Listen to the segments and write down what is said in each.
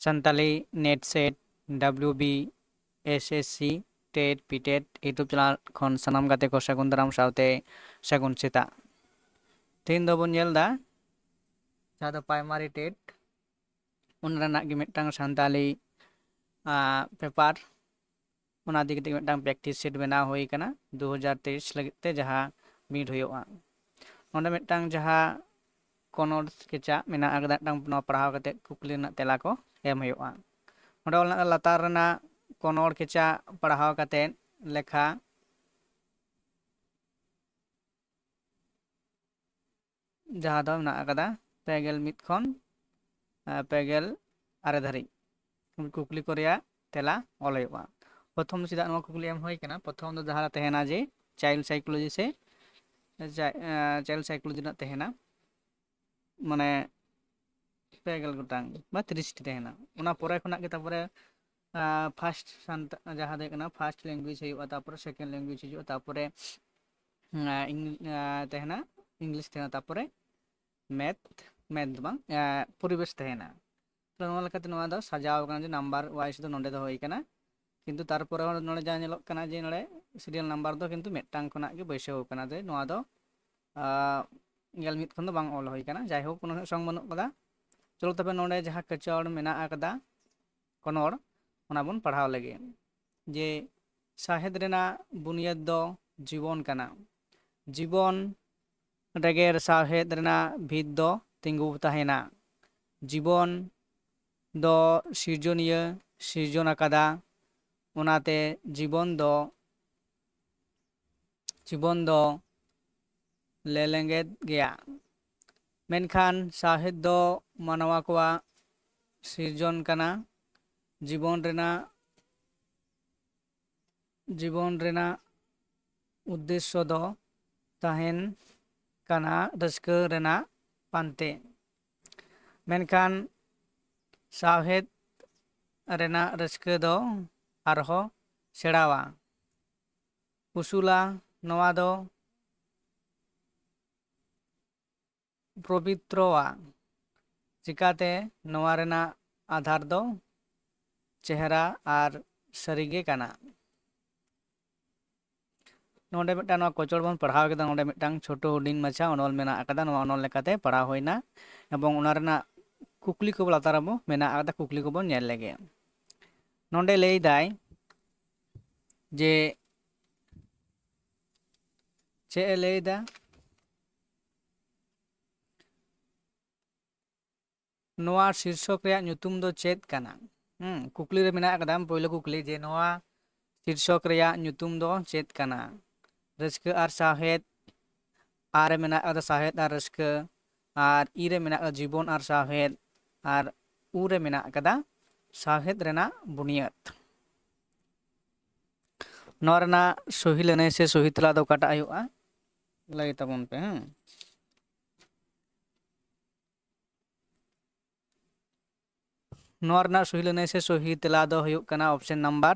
Santali NET SET WB SSC TET PTET YouTube channel ᱠᱷᱚᱱ ᱥᱟᱱᱟᱢ ᱜᱟᱛᱮ ᱠᱚ ᱥᱟᱹᱜᱩᱱ ᱫᱟᱨᱟᱢ ᱥᱟᱶᱛᱮ ᱥᱟᱹᱜᱩᱱ ᱥᱮᱛᱟᱜ। ᱛᱮᱦᱮᱧ ᱫᱚᱵᱚᱱ ᱧᱮᱞ ᱮᱫᱟ ᱡᱟᱦᱟᱸ ᱫᱚ ᱯᱨᱟᱭᱢᱟᱨᱤ ᱴᱮᱴ ᱚᱱᱟ ᱨᱮᱱᱟᱜ ᱜᱮ ᱢᱤᱫᱴᱟᱝ ᱥᱟᱱᱛᱟᱞᱤ ᱯᱮᱯᱟᱨ ᱚᱱᱟ ᱤᱫᱤ ᱠᱟᱛᱮ ᱢᱤᱫᱴᱟᱝ ᱯᱨᱮᱠᱴᱤᱥ ᱥᱤᱴ ᱵᱮᱱᱟᱣ ᱦᱩᱭ ᱟᱠᱟᱱᱟ 2023 ᱞᱟᱹᱜᱤᱫ ᱛᱮ ᱡᱟᱦᱟᱸ ᱵᱤᱱᱤᱰ ᱦᱩᱭᱩᱜᱼᱟ। ᱚᱸᱰᱮ ᱢᱤᱫᱴᱟᱝ ᱡᱟᱦᱟᱸ ᱠᱚᱱᱚᱲ ᱠᱮᱪᱟᱜ ᱢᱮᱱᱟᱜ ᱟᱠᱟᱫᱟ ᱢᱤᱫᱴᱟᱝ ᱱᱚᱣᱟ ᱯᱟᱲᱦᱟᱣ ᱠᱟᱛᱮ ᱠᱩᱠᱞᱤ ᱨᱮᱱᱟᱜ ᱛᱮᱞᱟ ᱠᱚ ᱮᱢ ᱦᱩᱭᱩᱜᱼᱟ। ᱚᱸᱰᱮ ᱚᱞ ᱢᱮᱱᱟᱜᱼᱟ ᱞᱟᱛᱟᱨ ᱨᱮᱱᱟᱜ ᱠᱚᱱᱚᱲ ᱠᱮᱪᱟᱜ ᱯᱟᱲᱦᱟᱣ ᱠᱟᱛᱮ ᱞᱮᱠᱷᱟ ᱡᱟᱦᱟᱸ ᱫᱚ ᱢᱮᱱᱟᱜ ᱟᱠᱟᱫᱟ 21 ᱠᱷᱚᱱ 26 ᱫᱷᱟᱹᱨᱤᱡ ᱠᱩᱠᱞᱤ ᱠᱚ ᱨᱮᱭᱟᱜ ᱛᱮᱞᱟ ᱚᱞ ᱦᱩᱭᱩᱜᱼᱟ। ᱯᱨᱚᱛᱷᱚᱢ ᱫᱚ ᱪᱮᱫᱟᱜ ᱱᱚᱣᱟ ᱠᱩᱠᱞᱤ ᱮᱢ ᱦᱩᱭ ᱟᱠᱟᱱᱟ, ᱯᱨᱚᱛᱷᱚᱢ ᱫᱚ ᱡᱟᱦᱟᱸ ᱛᱟᱦᱮᱱᱟ ᱡᱮ ᱪᱟᱭᱤᱞᱰ ᱥᱟᱭᱠᱳᱞᱚᱡᱤ ᱥᱮ ᱪᱟᱭᱤᱞᱰ ᱥᱟᱭᱠᱳᱞᱚᱡᱤ ᱨᱮᱱᱟᱜ ᱛᱟᱦᱮᱱᱟ ᱢᱟᱱᱮ 30 ᱜᱚᱴᱟᱝ ᱵᱟ 30ᱴᱤ ᱛᱟᱦᱮᱱᱟ। ᱚᱱᱟ ᱯᱚᱨᱮ ᱠᱷᱚᱱᱟᱜ ᱜᱮ ᱛᱟᱨᱯᱚᱨᱮ ᱯᱷᱟᱥᱴ ᱡᱟᱦᱟᱸ ᱫᱚ ᱦᱩᱭᱩᱜ ᱠᱟᱱᱟ ᱯᱷᱟᱥᱴ ᱞᱮᱝᱜᱩᱭᱮᱡ ᱦᱩᱭᱩᱜᱼᱟ, ᱛᱟᱨᱯᱚᱨᱮ ᱥᱮᱠᱮন্ড ᱞᱮᱝᱜᱩᱭᱮᱡ ᱦᱤᱡᱩᱜᱼᱟ, ᱛᱟᱨᱯᱚᱨᱮ ᱛᱟᱦᱮᱱᱟ ᱤᱝᱞᱤশ ᱛᱟᱦᱮᱱᱟ, ᱛᱟᱨᱯᱚᱨᱮ ᱢᱮথ ᱫᱚ ᱵᱟᱝ ᱯᱚᱨᱤᱵᱮᱥ ᱛᱟᱦᱮᱱᱟ। ᱛᱚ ᱱᱚᱣᱟ ᱞᱮᱠᱟᱛᱮ ᱱᱚᱣᱟ ᱫᱚ ᱥᱟᱡᱟᱣ ᱟᱠᱟᱱᱟ ᱡᱮ ᱱᱟᱢᱵᱟᱨ ᱳᱣᱟইᱡ ᱫᱚ ᱱᱚᱰᱮ ᱫᱚ ᱦᱩᱭ ᱟᱠᱟᱱᱟ। ᱠᱤᱱᱛᱩ ᱛᱟᱨᱯᱚᱨᱮ ᱱᱚᱰᱮ ᱡᱟᱦᱟᱸ ᱧᱮᱞᱚᱜ ᱠᱟᱱᱟ ᱡᱮ ᱱᱚᱰᱮ ᱥᱤᱨᱤᱭᱟᱞ ᱱᱟᱢᱵᱟᱨ ᱫᱚ ᱠᱤᱱᱛু ᱢᱤᱫᱴᱟᱝ ᱠᱷᱚᱱᱟᱜ ᱜᱮ ᱵᱟᱹᱭᱥᱟᱹᱣ ᱟᱠᱟᱱᱟ ᱡᱮ ᱱᱚᱣᱟ ᱫᱚ 1 ᱠᱷᱚᱱ ᱫᱚ ᱵᱟᱝ ᱚᱞ ᱦᱩᱭ ᱟᱠᱟᱱᱟ। ᱡᱟᱭᱦᱳᱠ ᱩᱱᱟᱹᱜ ᱥᱚᱝ ᱵᱟᱹᱱᱩᱜ ᱟᱠᱟᱫᱟ। ᱪᱚᱞᱚ ᱛᱚᱵᱮ ᱱᱚᱰᱮ ᱡᱟᱦᱟᱸ ᱠᱮᱪᱚᱲ ᱢᱮᱱᱟᱜ ᱟᱠᱟᱫᱟ ᱠᱚᱱᱚᱲ ᱚᱱᱟ ᱵᱚᱱ ᱯᱟᱲᱦᱟᱣ ᱞᱮᱜᱮ। ᱡᱮ ᱥᱟᱶᱦᱮᱫ ᱨᱮᱱᱟᱜ ᱵᱩᱱᱤᱭᱟᱹᱫ ᱫᱚ ᱡᱤᱵᱚᱱ ᱠᱟᱱᱟ। ᱡᱤᱵᱚᱱ ᱨᱮᱜᱮ ᱥᱟᱶᱦᱮᱫ ᱨᱮᱱᱟᱜ ᱵᱷᱤᱛ ᱫᱚ ᱛᱤᱸᱜᱩ ᱛᱟᱦᱮᱱᱟ। ᱡᱤᱵᱚᱱ ᱫᱚ ᱥᱤᱨᱡᱚᱱᱤᱭᱟᱹ ᱥᱤᱨᱡᱚᱱ ᱟᱠᱟᱫᱟ, ᱚᱱᱟᱛᱮ ᱡᱤᱵᱚᱱ ᱫᱚ ᱞᱮᱸᱞᱮᱜᱮᱫ ᱜᱮᱭᱟ। ᱢᱮᱱᱠᱷᱟᱱ ᱥᱟᱶᱦᱮᱫ ᱫᱚ ᱢᱟᱱᱣᱟ ᱠᱚᱣᱟᱜ ᱥᱤᱨᱡᱚᱱ ᱠᱟᱱᱟ। ᱡᱤᱵᱚᱱ ᱨᱮᱱᱟᱜ ᱩᱫᱽᱫᱮᱥᱥᱚ ᱫᱚ ᱛᱟᱦᱮᱱ ᱠᱟᱱᱟ ᱨᱟᱹᱥᱠᱟᱹ ᱨᱮᱱᱟᱜ ᱯᱟᱱᱛᱮ। ᱢᱮᱱᱠᱷᱟᱱ ᱥᱟᱶᱦᱮᱫ ᱨᱮᱱᱟᱜ ᱨᱟᱹᱥᱠᱟᱹ ᱫᱚ ᱟᱨᱦᱚᱸ ᱥᱮᱬᱟᱣᱟ। ᱩᱥᱩᱞᱟ, ᱱᱚᱣᱟ ᱫᱚ ᱯᱚᱵᱤᱛᱨᱚᱣᱟ। ᱪᱤᱠᱟᱹᱛᱮ ᱱᱚᱣᱟ ᱨᱮᱱᱟᱜ ᱟᱫᱷᱟᱨ ᱫᱚ ᱪᱮᱦᱨᱟ ᱟᱨ ᱥᱟᱹᱨᱤᱜᱮ ᱠᱟᱱᱟ। ᱱᱚᱰᱮ ᱢᱤᱫᱴᱟᱝ ᱱᱚᱣᱟ ᱠᱚᱪᱚᱲ ᱵᱚᱱ ᱯᱟᱲᱦᱟᱣ ᱠᱮᱫᱟ, ᱱᱚᱰᱮ ᱢᱤᱫᱴᱟᱝ ᱪᱷᱳᱴᱳ ᱦᱩᱰᱤᱧ ᱢᱟᱪᱷᱟ ᱚᱱᱚᱞ ᱢᱮᱱᱟᱜ ᱟᱠᱟᱫᱟ। ᱱᱚᱣᱟ ᱚᱱᱚᱞ ᱞᱮᱠᱟᱛᱮ ᱯᱟᱲᱦᱟᱣ ᱦᱩᱭᱱᱟ ᱮᱵᱚᱝ ᱚᱱᱟ ᱨᱮᱱᱟᱜ ᱠᱩᱠᱞᱤ ᱠᱚ ᱞᱟᱛᱟᱨ ᱨᱮᱵᱚ ᱢᱮᱱᱟᱜ ᱟᱠᱟᱫᱟ, ᱠᱩᱠᱞᱤ ᱠᱚᱵᱚᱱ ᱧᱮᱞ ᱞᱮᱜᱮ। ᱱᱚᱰᱮ ᱞᱟᱹᱭᱫᱟᱭ ᱡᱮ ᱪᱮᱫ ᱮ ᱞᱟᱹᱭᱫᱟ, ᱱᱚᱣᱟ ᱥᱤᱨᱥᱚᱠ ᱨᱮᱭᱟᱜ ᱧᱩᱛᱩᱢ ᱫᱚ ᱪᱮᱫ ᱠᱟᱱᱟ? ᱠᱩᱠᱞᱤ ᱨᱮ ᱢᱮᱱᱟᱜ ᱟᱠᱟᱫᱟ ᱯᱳᱭᱞᱳ ᱠᱩᱠᱞᱤ ᱡᱮ ᱱᱚᱣᱟ ᱥᱤᱨᱥᱚᱠ ᱨᱮᱭᱟᱜ ᱧᱩᱛᱩᱢ ᱫᱚ ᱪᱮᱫ ᱠᱟᱱᱟ? ᱨᱟᱹᱥᱠᱟᱹ ᱟᱨ ᱥᱟᱶᱦᱮᱫ, ᱟᱨ ᱨᱮ ᱢᱮᱱᱟᱜ ᱟᱠᱟᱫᱟ ᱥᱟᱶᱦᱮᱫ ᱟᱨ ᱨᱟᱹᱥᱠᱟᱹ, ᱟᱨ ᱤ ᱨᱮ ᱢᱮᱱᱟᱜ ᱟᱠᱟᱫᱟ ᱡᱤᱵᱚᱱ ᱟᱨ ᱥᱟᱶᱦᱮᱫ, ᱟᱨ ᱩ ᱨᱮ ᱢᱮᱱᱟᱜ ᱟᱠᱟᱫᱟ ᱥᱟᱶᱦᱮᱫ ᱨᱮᱱᱟᱜ ᱵᱩᱱᱤᱭᱟᱹᱫ। ᱱᱚᱣᱟ ᱨᱮᱱᱟᱜ ᱥᱚᱦᱤ ᱞᱟᱹᱱᱟᱹᱭ ᱥᱮ ᱥᱚᱦᱤ ᱛᱮᱞᱟ ᱫᱚ ᱚᱠᱟᱴᱟᱜ ᱦᱩᱭᱩᱜᱼᱟ ᱞᱟᱹᱭ ᱛᱟᱵᱚᱱ ᱯᱮ। ᱱᱚᱣᱟ ᱨᱮᱱᱟᱜ ᱥᱚᱦᱤ ᱞᱟᱹᱱᱟᱹᱭ ᱥᱮ ᱥᱚᱦᱤ ᱛᱮᱞᱟ ᱫᱚ ᱦᱩᱭᱩᱜ ᱠᱟᱱᱟ ᱚᱯᱥᱮᱱ ᱱᱟᱢᱵᱟᱨ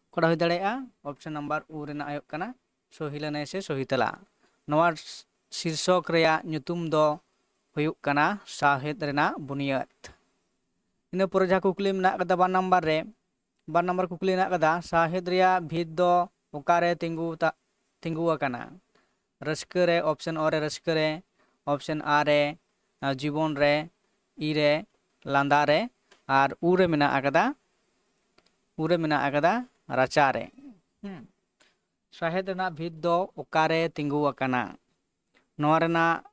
ᱚᱠᱟᱴᱟᱜ ᱦᱩᱭ ᱫᱟᱲᱮᱭᱟᱜᱼᱟ, ᱚᱯᱥᱮᱱ ᱱᱟᱢᱵᱟᱨ ᱩ ᱨᱮᱱᱟᱜ ᱦᱩᱭᱩᱜ ᱠᱟᱱᱟ ᱥᱚᱦᱤ ᱞᱟᱹᱱᱟᱹᱭ ᱥᱮ ᱥᱚᱦᱤ ᱛᱮᱞᱟ। ᱱᱚᱣᱟ ᱥᱤᱨᱥᱚᱠ ᱨᱮᱭᱟᱜ ᱧᱩᱛᱩᱢ ᱫᱚ ᱦᱩᱭᱩᱜ ᱠᱟᱱᱟ ᱥᱟᱶᱦᱮᱫ ᱨᱮᱱᱟᱜ ᱵᱩᱱᱤᱭᱟᱹᱫ। ᱤᱱᱟᱹ ᱯᱚᱨᱮ ᱡᱟᱦᱟᱸ ᱠᱩᱠᱞᱤ ᱢᱮᱱᱟᱜ ᱟᱠᱟᱫᱟ 2 ᱱᱟᱢᱵᱟᱨ ᱨᱮ, 2 ᱱᱟᱢᱵᱟᱨ ᱠᱩᱠᱞᱤ ᱢᱮᱱᱟᱜ ᱟᱠᱟᱫᱟ ᱥᱟᱶᱦᱮᱫ ᱨᱮᱭᱟᱜ ᱵᱷᱤᱛ ᱫᱚ ᱚᱠᱟᱨᱮ ᱛᱤᱸᱜᱩ ᱟᱠᱟᱱᱟ? ᱨᱟᱹᱥᱠᱟᱹ ᱨᱮ, ᱚᱯᱥᱮᱱ ᱚ ᱨᱮ ᱨᱟᱹᱥᱠᱟᱹ ᱨᱮ, ᱚᱯᱥᱮᱱ ᱟ ᱨᱮ ᱡᱤᱵᱚᱱ ᱨᱮ, ᱤ ᱨᱮ ᱞᱟᱸᱫᱟ ᱨᱮ, ᱟর ᱩ ᱨᱮ ᱢᱮᱱᱟᱜ ᱟᱠᱟᱫᱟ ᱨᱟᱪᱟᱨᱮ। ᱥᱟᱶᱦᱮᱫ ᱨᱮᱱᱟᱜ ᱵᱷᱤᱛ ᱫᱚ ᱚᱠᱟᱨᱮ ᱛᱤᱸᱜᱩ ᱟᱠᱟᱱᱟ? ᱱᱚᱣᱟ ᱨᱮᱱᱟᱜ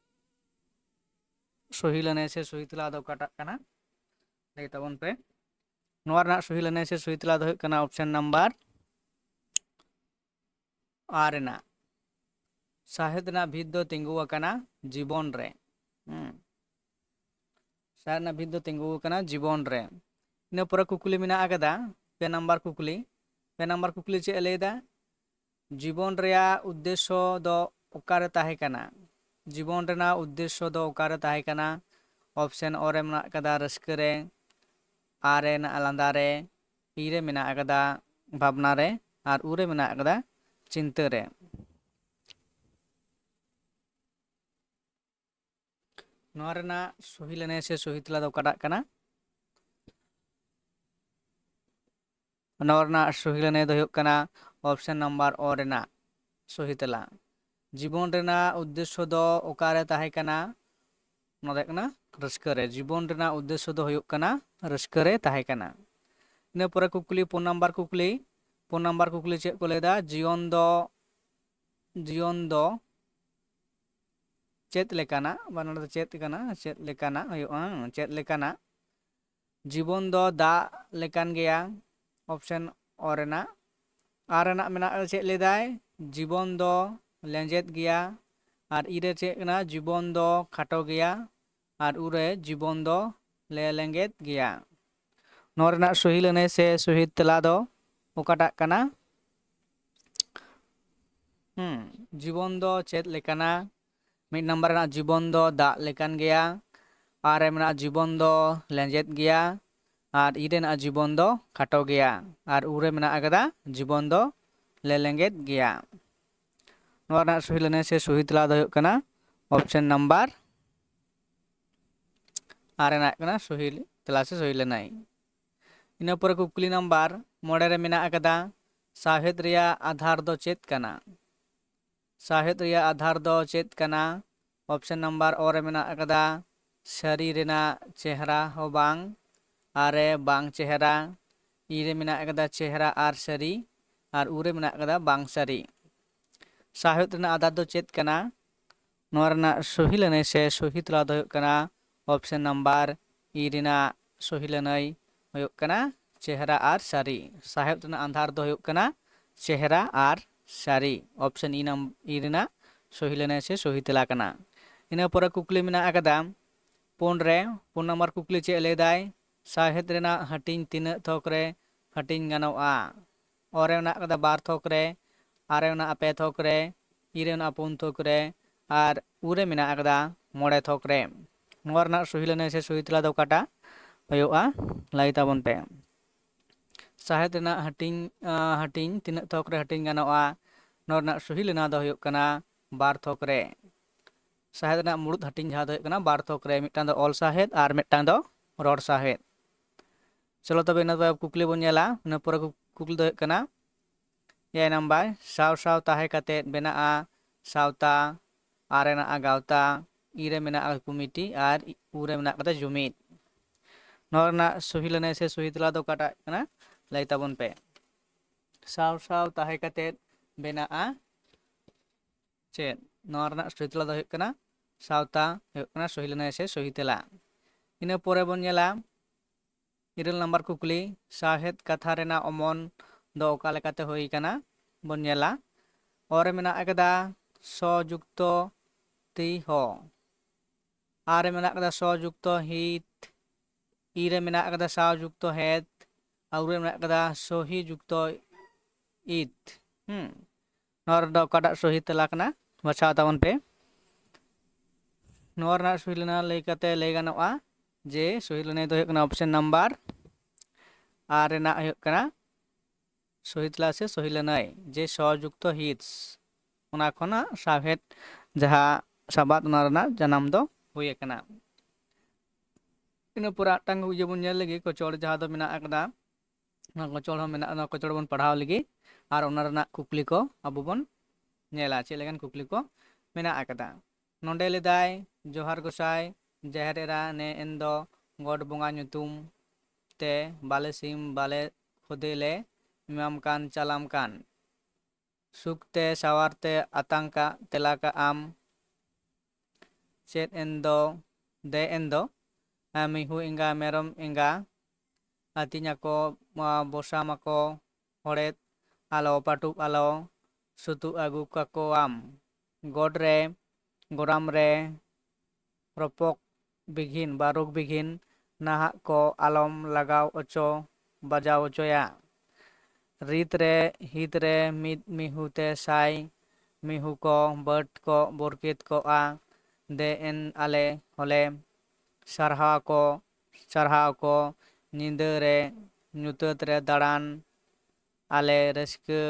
ᱥᱚᱦᱤ ᱞᱟᱹᱱᱟᱹᱭ ᱥᱮ ᱥᱚᱦᱤ ᱛᱮᱞᱟ ᱫᱚ ᱚᱠᱟᱴᱟᱜ ᱠᱟᱱᱟ ᱞᱟᱹᱭ ᱛᱟᱵᱚᱱ ᱯᱮ। ᱱᱚᱣᱟ ᱨᱮᱱᱟᱜ ᱥᱚᱦᱤ ᱞᱟᱹᱱᱟᱹᱭ ᱥᱮ ᱥᱚᱦᱤ ᱛᱮᱞᱟ ᱫᱚ ᱦᱩᱭᱩᱜ ᱠᱟᱱᱟ ᱚᱯᱥᱮᱱ ᱱᱟᱢᱵᱟᱨ ᱟ ᱨᱮᱱᱟᱜ। ᱥᱟᱶᱦᱮᱫ ᱨᱮᱱᱟᱜ ᱵᱷᱤᱛ ᱫᱚ ᱛᱤᱸᱜᱩ ᱟᱠᱟᱱᱟ ᱡᱤᱵᱚᱱ ᱨᱮ। ᱥᱟᱶᱦᱮᱫ ᱨᱮᱱᱟᱜ ᱵᱷᱤᱛ ᱫᱚ ᱛᱤᱸᱜᱩ ᱟᱠᱟᱱᱟ ᱡᱤᱵᱚᱱ ᱨᱮ। ᱤᱱᱟᱹ ᱯᱚᱨᱮ ᱠᱩᱠᱞᱤ ᱢᱮᱱᱟᱜ ᱟᱠᱟᱫᱟ 2 ᱱᱟᱢᱵᱟᱨ ᱠᱩᱠᱞᱤ। 2 ᱱᱟᱢᱵᱟᱨ ᱠᱩᱠᱞᱤ ᱪᱮᱫ ᱮ ᱞᱟᱹᱭᱫᱟ? ᱡᱤᱵᱚᱱ ᱨᱮᱭᱟᱜ ᱩᱫᱽᱫᱮᱥᱥᱚ ᱫᱚ ᱚᱠᱟᱨᱮ ᱛᱟᱦᱮᱸ ᱠᱟᱱᱟ? ᱡᱤᱵᱚᱱ ᱨᱮᱱᱟᱜ ᱩᱫᱽᱫᱮᱥᱥᱚ ᱫᱚ ᱚᱠᱟᱨᱮ ᱛᱟᱦᱮᱸ ᱠᱟᱱᱟ? ᱚᱯᱥᱮᱱ ᱚ ᱨᱮ ᱢᱮᱱᱟᱜ ᱟᱠᱟᱫᱟ ᱨᱟᱹᱥᱠᱟᱹ ᱨᱮ, ᱟ ᱨᱮ ᱞᱟᱸᱫᱟ ᱨᱮ, ᱤ ᱨᱮ ᱢᱮᱱᱟᱜ ᱟᱠᱟᱫᱟ ᱵᱷᱟᱵᱽᱱᱟ ᱨᱮ, ᱟᱨ ᱩ ᱨᱮ ᱢᱮᱱᱟᱜ ᱟᱠᱟᱫᱟ ᱪᱤᱱᱛᱟᱹ ᱨᱮ। ᱱᱚᱣᱟ ᱨᱮᱱᱟᱜ ᱥᱚᱦᱤ ᱞᱟᱹᱱᱟᱹᱭ ᱥᱮ ᱥᱚᱦᱤ ᱛᱮᱞᱟ ᱫᱚ ᱚᱠᱟᱴᱟᱜ ᱠᱟᱱᱟ? ᱱᱚᱣᱟ ᱨᱮᱱᱟᱜ ᱥᱚᱦᱤ ᱞᱟᱹᱱᱟᱹᱭ ᱫᱚ ᱦᱩᱭᱩᱜ ᱠᱟᱱᱟ ᱚᱯᱥᱮᱱ ᱱᱟᱢᱵᱟᱨ ᱚ ᱨᱮᱱᱟᱜ ᱥᱚᱦᱤ ᱛᱮᱞᱟ। ᱡᱤᱵᱚᱱ ᱨᱮᱱᱟᱜ ᱩद्ᱫᱮᱥᱥᱚ ᱫᱚ ᱚᱠᱟᱨᱮ ᱛᱟᱦᱮᱸ ᱠᱟᱱᱟ? ᱚᱱᱟ ᱫᱚ ᱦᱩᱭᱩᱜ ᱠᱟᱱᱟ ᱨᱟᱹᱥᱠᱟᱹ ᱨᱮ। ᱡᱤᱵᱚᱱ ᱨᱮᱱᱟᱜ ᱩद्ᱫᱮᱥᱥᱚ ᱫᱚ ᱦᱩᱭᱩᱜ ᱠᱟᱱᱟ ᱨᱟᱹᱥᱠᱟᱹ ᱨᱮ ᱛᱟᱦᱮᱸ ᱠᱟᱱᱟ। ᱤᱱᱟᱹ ᱯᱚᱨᱮ ᱠᱩᱠᱞᱤ 4 ᱱᱟᱢᱵᱟᱨ ᱠᱩᱠᱞᱤ। 4 ᱱᱟᱢᱵᱟᱨ ᱠᱩᱠᱞᱤ ᱪᱮᱫ ᱠᱚ ᱞᱟᱹᱭᱫᱟ? ᱡᱤᱭᱚᱱ ᱫᱚ ᱪᱮᱫ ᱞᱮᱠᱟᱱᱟᱜ? ᱵᱟᱝ ᱱᱚᱰᱮ ᱫᱚ ᱪᱮᱫ ᱠᱟᱱᱟ, ᱪᱮᱫ ᱞᱮᱠᱟᱱᱟᱜ ᱦᱩᱭᱩᱜᱼᱟ, ᱪᱮᱫ ᱞᱮᱠᱟᱱᱟᱜ? ᱡᱤᱵᱚᱱ ᱫᱚ ᱫᱟᱜ ᱞᱮᱠᱟᱱ ᱜᱮᱭᱟ, ᱚᱯᱥᱮᱱ ᱚ ᱨᱮᱱᱟᱜ। ᱟᱨ ᱨᱮᱱᱟᱜ ᱢᱮᱱᱟᱜᱼᱟ ᱪᱮᱫ ᱞᱟᱹᱭᱫᱟᱭ? ᱡᱤᱵᱚᱱ ᱫᱚ ᱞᱮᱸᱡᱮᱫ ᱜᱮᱭᱟ। ᱟᱨ ᱤ ᱨᱮ ᱪᱮᱫ ᱠᱟᱱᱟ? ᱡᱤᱵᱚᱱ ᱫᱚ ᱠᱷᱟᱴᱚ ᱜᱮᱭᱟ। ᱟᱨ ᱩ ᱨᱮ ᱡᱤᱵᱚᱱ ᱫᱚ ᱞᱮᱸᱜᱮᱫ ᱜᱮᱭᱟ। ᱱᱚᱣᱟ ᱨᱮᱱᱟᱜ ᱥᱚᱦᱤ ᱞᱟᱹᱱᱟᱹᱭ ᱥᱮ ᱥᱚᱦᱤ ᱛᱮᱞᱟ ᱫᱚ ᱚᱠᱟᱴᱟᱜ ᱠᱟᱱᱟ? ᱡᱤᱵᱚᱱ ᱫᱚ ᱪᱮᱫ ᱞᱮᱠᱟᱱᱟ? 1 ᱱᱟᱢᱵᱟᱨ ᱨᱮᱱᱟᱜ ᱡᱤᱵᱚᱱ ᱫᱚ ᱫᱟᱜ ᱞᱮᱠᱟᱱ ᱜᱮᱭᱟ। ᱟᱨ ᱨᱮ ᱢᱮᱱᱟᱜᱼᱟ ᱡᱤᱵᱚᱱ ᱫᱚ ᱞᱮᱸᱡᱮᱫ ᱜᱮᱭᱟ। ᱟᱨ ᱤ ᱨᱮᱱᱟᱜ ᱡᱤᱵᱚᱱ ᱫᱚ ᱠᱷᱟᱴᱚ ᱜᱮᱭᱟ। ᱟᱨ ᱩ ᱨᱮ ᱢᱮᱱᱟᱜ ᱟᱠᱟᱫᱟ ᱡᱤᱵᱚᱱ ᱫᱚ ᱞᱮᱸᱜᱮᱫ ᱜᱮᱭᱟ। ᱱᱚᱣᱟ ᱨᱮᱱᱟᱜ ᱥᱚᱦᱤ ᱞᱟᱹᱱᱟᱹᱭ ᱥᱮ ᱥᱚᱦᱤ ᱛᱮᱞᱟ ᱫᱚ ᱦᱩᱭᱩᱜ ᱠᱟᱱᱟ ᱚᱯᱥᱮᱱ ᱱᱟᱢᱵᱟᱨ ᱟᱨ ᱨᱮᱱᱟᱜ ᱠᱟᱱᱟ ᱥᱚᱦᱤ ᱛᱮᱞᱟ ᱥᱮ ᱥᱚᱦᱤ ᱞᱟᱹᱱᱟᱹᱭ। ᱤᱱᱟᱹ ᱯᱚᱨᱮ ᱠᱩᱠᱞᱤ ᱱᱟᱢᱵᱟᱨ 5 ᱨᱮ ᱢᱮᱱᱟᱜ ᱟᱠᱟᱫᱟ ᱥᱟᱶᱦᱮᱫ ᱨᱮᱭᱟᱜ ᱟᱫᱷᱟᱨ ᱫᱚ ᱪᱮᱫ ᱠᱟᱱᱟ? ᱥᱟᱶᱦᱮᱫ ᱨᱮᱭᱟᱜ ᱟᱫᱷᱟᱨ ᱫᱚ ᱪᱮᱫ ᱠᱟᱱᱟ? ᱚᱯᱥᱮᱱ ᱱᱟᱢᱵᱟᱨ ᱚ ᱨᱮ ᱢᱮᱱᱟᱜ ᱟᱠᱟᱫᱟ ᱥᱟᱹᱨᱤ ᱨᱮᱱᱟᱜ ᱪᱮᱦᱨᱟ ᱦᱚᱸ ᱵᱟᱝ। ᱟᱨ ᱨᱮ ᱵᱟᱝ ᱪᱮᱦᱨᱟ। ᱤ ᱨᱮ ᱢᱮᱱᱟᱜ ᱟᱠᱟᱫᱟ ᱪᱮᱦᱨᱟ ᱟᱨ ᱥᱟᱹᱨᱤ। ᱟᱨ ᱩ ᱨᱮ ᱢᱮᱱᱟᱜ ᱟᱠᱟᱫᱟ ᱵᱟᱝ ᱥᱟᱹᱨᱤ। ᱥᱟᱶᱦᱮᱫ ᱨᱮᱱᱟᱜ ᱟᱫᱷᱟᱨ ᱫᱚ ᱪᱮᱫ ᱠᱟᱱᱟ? ᱱᱚᱣᱟ ᱨᱮᱱᱟᱜ ᱥᱚᱦᱤ ᱞᱟᱹᱱᱟᱹᱭ ᱥᱮ ᱥᱚᱦᱤ ᱛᱮᱞᱟ ᱫᱚ ᱦᱩᱭᱩᱜ ᱠᱟᱱᱟ ᱚᱯᱥᱮᱱ ᱱᱟᱢᱵᱟᱨ ᱤ ᱨᱮᱱᱟᱜ ᱥᱚᱦᱤ ᱞᱟᱹᱱᱟᱹᱭ ᱦᱩᱭᱩᱜ ᱠᱟᱱᱟ ᱪᱮᱦᱨᱟ ᱟᱨ ᱥᱟᱹᱨᱤ। ᱥᱟᱶᱦᱮᱫ ᱨᱮᱱᱟᱜ ᱟᱫᱷᱟᱨ ᱫᱚ ᱦᱩᱭᱩᱜ ᱠᱟᱱᱟ ᱪᱮᱦᱨᱟ ᱟᱨ ᱥᱟᱹᱨᱤ। ᱚᱯᱥᱮᱱ ᱤ ᱨᱮᱱᱟᱜ ᱥᱚᱦᱤ ᱞᱟᱹᱱᱟᱹᱭ ᱥᱮ ᱥᱚᱦᱤ ᱛᱮᱞᱟ ᱠᱟᱱᱟ। ᱤᱱᱟᱹ ᱯᱚᱨᱮ ᱠᱩᱠᱞᱤ ᱢᱮᱱᱟᱜ ᱟᱠᱟᱫᱟ 4 ᱨᱮ 4 ᱱᱟᱢᱵᱟᱨ ᱠᱩᱠᱞᱤ ᱪᱮᱫ ᱞᱟᱹᱭᱫᱟᱭ? ᱥᱟᱶᱦᱮᱫ ᱨᱮᱱᱟᱜ ᱦᱟᱹᱴᱤᱧ ᱛᱤᱱᱟᱹᱜ ᱛᱷᱚᱠ ᱨᱮ ᱦᱟᱹᱴᱤᱧ ᱜᱟᱱᱚᱜᱼᱟ? ᱚ ᱨᱮ ᱢᱮᱱᱟᱜ ᱟᱠᱟᱫᱟ 2 ᱛᱷᱚᱠ ᱨᱮ। ᱟᱨ ᱨᱮ ᱢᱮᱱᱟᱜᱼᱟ 2 ᱛᱷᱚᱠ ᱨᱮ। ᱤ ᱨᱮ ᱢᱮᱱᱟᱜᱼᱟ 4 ᱛᱷᱚᱠ ᱨᱮ। ᱟᱨ ᱩ ᱨᱮ ᱢᱮᱱᱟᱜ ᱟᱠᱟᱫᱟ 5 ᱛᱷᱚᱠ ᱨᱮ। ᱱᱚᱣᱟ ᱨᱮᱱᱟᱜ ᱥᱚᱦᱤ ᱞᱟᱹᱱᱟᱹᱭ ᱥᱮ ᱥᱚᱦᱤ ᱛᱮᱞᱟ ᱫᱚ ᱚᱠᱟᱴᱟᱜ ᱦᱩᱭᱩᱜᱼᱟ? ᱞᱟᱹᱭ ᱛᱟᱵᱚᱱ ᱯᱮ। ᱥᱟᱶᱦᱮᱫ ᱨᱮᱱᱟᱜ ᱦᱟᱹᱴᱤᱧ ᱛᱤᱱᱟᱹᱜ ᱛᱷᱚᱠ ᱨᱮ ᱦᱟᱹᱴᱤᱧ ᱜᱟᱱᱚᱜᱼᱟ? ᱱᱚᱣᱟ ᱨᱮᱱᱟᱜ ᱥᱚᱦᱤ ᱞᱟᱹᱱᱟᱹᱭ ᱫᱚ ᱦᱩᱭᱩᱜ ᱠᱟᱱᱟ 2 ᱛᱷᱚᱠ ᱨᱮ। ᱥᱟᱶᱦᱮᱫ ᱨᱮᱱᱟᱜ ᱢᱩᱲᱩᱫ ᱦᱟᱹᱴᱤᱧ ᱡᱟᱦᱟᱸ ᱫᱚ ᱦᱩᱭᱩᱜ ᱠᱟᱱᱟ 2 ᱛᱷᱚᱠ ᱨᱮ। ᱢᱤᱫᱴᱟᱝ ᱫᱚ ᱚᱞ ᱥᱟᱶᱦᱮᱫ ᱟᱨ ᱢᱤᱫᱴᱟᱝ ᱫᱚ ᱨᱚᱲ ᱥᱟᱶᱦᱮᱫ। ᱪᱚᱞᱚ ᱛᱚᱵᱮ ᱤᱱᱟᱹ ᱛᱟᱭᱚᱢ ᱠᱩᱠᱞᱤ ᱵᱚᱱ ᱧᱮᱞᱟ। ᱤᱱᱟᱹ ᱯᱚᱨᱮ ᱠᱩᱠᱞᱤ ᱫᱚ ᱦᱩᱭᱩᱜ ᱠᱟᱱᱟ 6 ᱱᱟᱢᱵᱟᱨ ᱥᱟᱶ ᱥᱟᱶ ᱛᱟᱦᱮᱸ ᱠᱟᱛᱮᱫ ᱵᱮᱱᱟᱜᱼᱟ ᱥᱟᱶᱛᱟ। ᱟᱨ ᱨᱮ ᱢᱮᱱᱟᱜᱼᱟ ᱜᱟᱶᱛᱟ। ᱤ ᱨᱮ ᱢᱮᱱᱟᱜᱼᱟ ᱠᱚᱢᱤᱴᱤ। ᱟᱨ ᱩ ᱨᱮ ᱢᱮᱱᱟᱜ ᱟᱠᱟᱫᱟ ᱡᱩᱢᱤᱫ। ᱱᱚᱣᱟ ᱨᱮᱱᱟᱜ ᱥᱚᱦᱤ ᱞᱟᱹᱱᱟᱹᱭ ᱥᱮ ᱥᱚᱦᱤ ᱛᱮᱞᱟ ᱫᱚ ᱚᱠᱟᱴᱟᱜ ᱠᱟᱱᱟ? ᱞᱟᱹᱭ ᱛᱟᱵᱚᱱ ᱯᱮ। ᱥᱟᱶ ᱥᱟᱶ ᱛᱟᱦᱮᱸ ᱠᱟᱛᱮᱫ ᱵᱮᱱᱟᱜᱼᱟ ᱪᱮᱫ? ᱱᱚᱣᱟ ᱨᱮᱱᱟᱜ ᱥᱚᱦᱤ ᱛᱮᱞᱟ ᱫᱚ ᱦᱩᱭᱩᱜ ᱠᱟᱱᱟ ᱥᱟᱶᱛᱟ ᱦᱩᱭᱩᱜ ᱠᱟᱱᱟ ᱥᱚᱦᱤ ᱞᱟᱹᱱᱟᱹᱭ ᱥᱮ ᱥᱚᱦᱤ ᱛᱮᱞᱟ। ᱤᱱᱟᱹ ᱯᱚᱨᱮ ᱵᱚᱱ ᱧᱮᱞᱟ 9 ᱱᱟᱢᱵᱟᱨ ᱠᱩᱠᱞᱤ ᱥᱟᱶᱦᱮᱫ ᱠᱟᱛᱷᱟ ᱨᱮᱱᱟᱜ ᱚᱢᱚᱱ ᱫᱚ ᱚᱠᱟ ᱞᱮᱠᱟᱛᱮ ᱦᱩᱭ ᱟᱠᱟᱱᱟ? ᱵᱚᱱ ᱧᱮᱞᱟ। ᱚ ᱨᱮ ᱢᱮᱱᱟᱜ ᱟᱠᱟᱫᱟ ᱥᱚ ᱡᱩᱠᱛᱚ ᱛᱤ ᱦᱚ। ᱟᱨ ᱨᱮ ᱢᱮᱱᱟᱜ ᱟᱠᱟᱫᱟ ᱥᱚ ᱡᱩᱠᱛᱚ ᱦᱤᱛ। ᱤ ᱨᱮ ᱢᱮᱱᱟᱜ ᱟᱠᱟᱫᱟ ᱥᱟᱶ ᱡᱩᱠᱛᱚ ᱦᱮᱫ। ᱟᱨ ᱩ ᱨᱮ ᱢᱮᱱᱟᱜ ᱟᱠᱟᱫᱟ ᱥᱚᱦᱤ ᱡᱩᱠᱛᱚ ᱤᱛ। ᱱᱚᱣᱟ ᱨᱮᱫᱚ ᱚᱠᱟᱴᱟᱜ ᱥᱚᱦᱤ ᱛᱮᱞᱟ ᱠᱟᱱᱟ? ᱵᱟᱪᱷᱟᱣ ᱛᱟᱵᱚᱱ ᱯᱮ। ᱱᱚᱣᱟ ᱨᱮᱱᱟᱜ ᱥᱚᱦᱤ ᱞᱟᱹᱱᱟᱹᱭ ᱞᱟᱹᱭ ᱠᱟᱛᱮ ᱞᱟᱹᱭ ᱜᱟᱱᱚᱜᱼᱟ ᱡᱮ ᱥᱚᱦᱤ ᱞᱟᱹᱱᱟᱹᱭ ᱫᱚ ᱦᱩᱭᱩᱜ ᱠᱟᱱᱟ ᱚᱯᱥᱮᱱ ᱱᱟᱢᱵᱟᱨ ᱟᱨ ᱨᱮᱱᱟᱜ ᱦᱩᱭᱩᱜ ᱠᱟᱱᱟ ᱥᱚᱦᱤ ᱛᱮᱞᱟ ᱥᱮ ᱥᱚᱦᱤ ᱞᱟᱹᱱᱟᱹᱭ ᱡᱮ ᱥᱚ ᱡᱩᱠᱛᱚ ᱦᱤᱸᱥ ᱚᱱᱟ ᱠᱷᱚᱱᱟᱜ ᱥᱟᱶᱦᱮᱫ ᱡᱟᱦᱟᱸ ᱥᱟᱵᱟᱫ ᱚᱱᱟ ᱨᱮᱱᱟᱜ ᱡᱟᱱᱟᱢ ᱫᱚ ᱦᱩᱭ ᱟᱠᱟᱱᱟ। ᱤᱱᱟᱹ ᱯᱚᱨᱮ ᱢᱤᱫᱴᱟᱝ ᱤᱭᱟᱹ ᱵᱚᱱ ᱧᱮᱞ ᱞᱮᱜᱮ ᱠᱚᱪᱚᱲ ᱡᱟᱦᱟᱸ ᱫᱚ ᱢᱮᱱᱟᱜ ᱟᱠᱟᱫᱟ। ᱚᱱᱟ ᱠᱚᱪᱚᱲ ᱦᱚᱸ ᱢᱮᱱᱟᱜᱼᱟ। ᱚᱱᱟ ᱠᱚᱪᱚᱲ ᱵᱚᱱ ᱯᱟᱲᱦᱟᱣ ᱞᱮᱜᱮ ᱟᱨ ᱚᱱᱟ ᱨᱮᱱᱟᱜ ᱠᱩᱠᱞᱤ ᱠᱚ ᱟᱵᱚ ᱵᱚᱱ ᱧᱮᱞᱟ ᱪᱮᱫ ᱞᱮᱠᱟᱱ ᱠᱩᱠᱞᱤ ᱠᱚ ᱢᱮᱱᱟᱜ ᱟᱠᱟᱫᱟ। ᱱᱚᱰᱮ ᱞᱮᱫᱟᱭ ᱡᱚᱦᱟᱨ ᱜᱚᱸᱥᱟᱭ ᱡᱟᱦᱮᱨ ᱮᱨᱟ ᱱᱮ ᱮᱱᱫᱚ ᱜᱚᱰ ᱵᱚᱸᱜᱟ ᱧᱩᱛᱩᱢ ᱛᱮ ᱵᱟᱞᱮ ᱥᱤᱢ ᱵᱟᱞᱮ ᱠᱷᱚᱫᱮ ᱞᱮ ᱮᱢᱟᱢ ᱠᱟᱱ ᱪᱟᱞᱟᱢ ᱠᱟᱱ ᱥᱩᱠᱛᱮ ᱥᱟᱶᱟᱨ ᱛᱮ ᱟᱛᱟᱝ ᱠᱟᱜ ᱛᱮᱞᱟ ᱠᱟᱜ ᱟᱢ ᱪᱮᱫ ᱮᱱᱫᱚ ᱫᱮ ᱮᱱᱫᱚ ᱢᱤᱦᱩ ᱮᱸᱜᱟ ᱢᱮᱨᱚᱢ ᱮᱸᱜᱟ ᱟᱹᱛᱤᱧ ᱟᱠᱚ ᱵᱚᱥᱟᱢ ᱟᱠᱚ ᱦᱚᱲᱮᱫ ᱟᱞᱚ ᱯᱟᱹᱴᱩᱵ ᱟᱞᱚ ᱥᱩᱛᱩᱜ ᱟᱹᱜᱩ ᱠᱟᱠᱚᱣᱟᱢ ᱜᱚᱰ ᱨᱮ ᱜᱚᱨᱟᱢ ᱨᱮ ᱨᱚᱯᱚᱠ ᱵᱤᱜᱷᱤᱱ ᱵᱟ ᱨᱳᱜᱽ ᱵᱤᱜᱷᱤᱱ ᱱᱟᱦᱟᱜ ᱠᱚ ᱟᱞᱚᱢ ᱞᱟᱜᱟᱣ ᱚᱪᱚ ᱵᱟᱡᱟᱣ ᱚᱪᱚᱭᱟ ᱨᱤᱛ ᱨᱮ ᱦᱤᱛ ᱨᱮ ᱢᱤᱫ ᱢᱤᱦᱩ ᱛᱮ ᱥᱟᱭ ᱢᱤᱦᱩ ko ᱵᱟᱹᱰ ᱠᱚ ᱵᱚᱨᱠᱮᱛ ᱠᱚᱜᱼᱟ ᱫᱮ ᱮᱱ ᱟᱞᱮ ᱦᱚᱞᱮ ᱥᱟᱨᱦᱟᱣ ᱠᱚ ᱧᱤᱫᱟᱹ ᱨᱮ ᱧᱩᱛᱟᱹᱛ ᱨᱮ ᱫᱟᱬᱟᱱ ᱟᱞᱮ ᱨᱟᱹᱥᱠᱟᱹ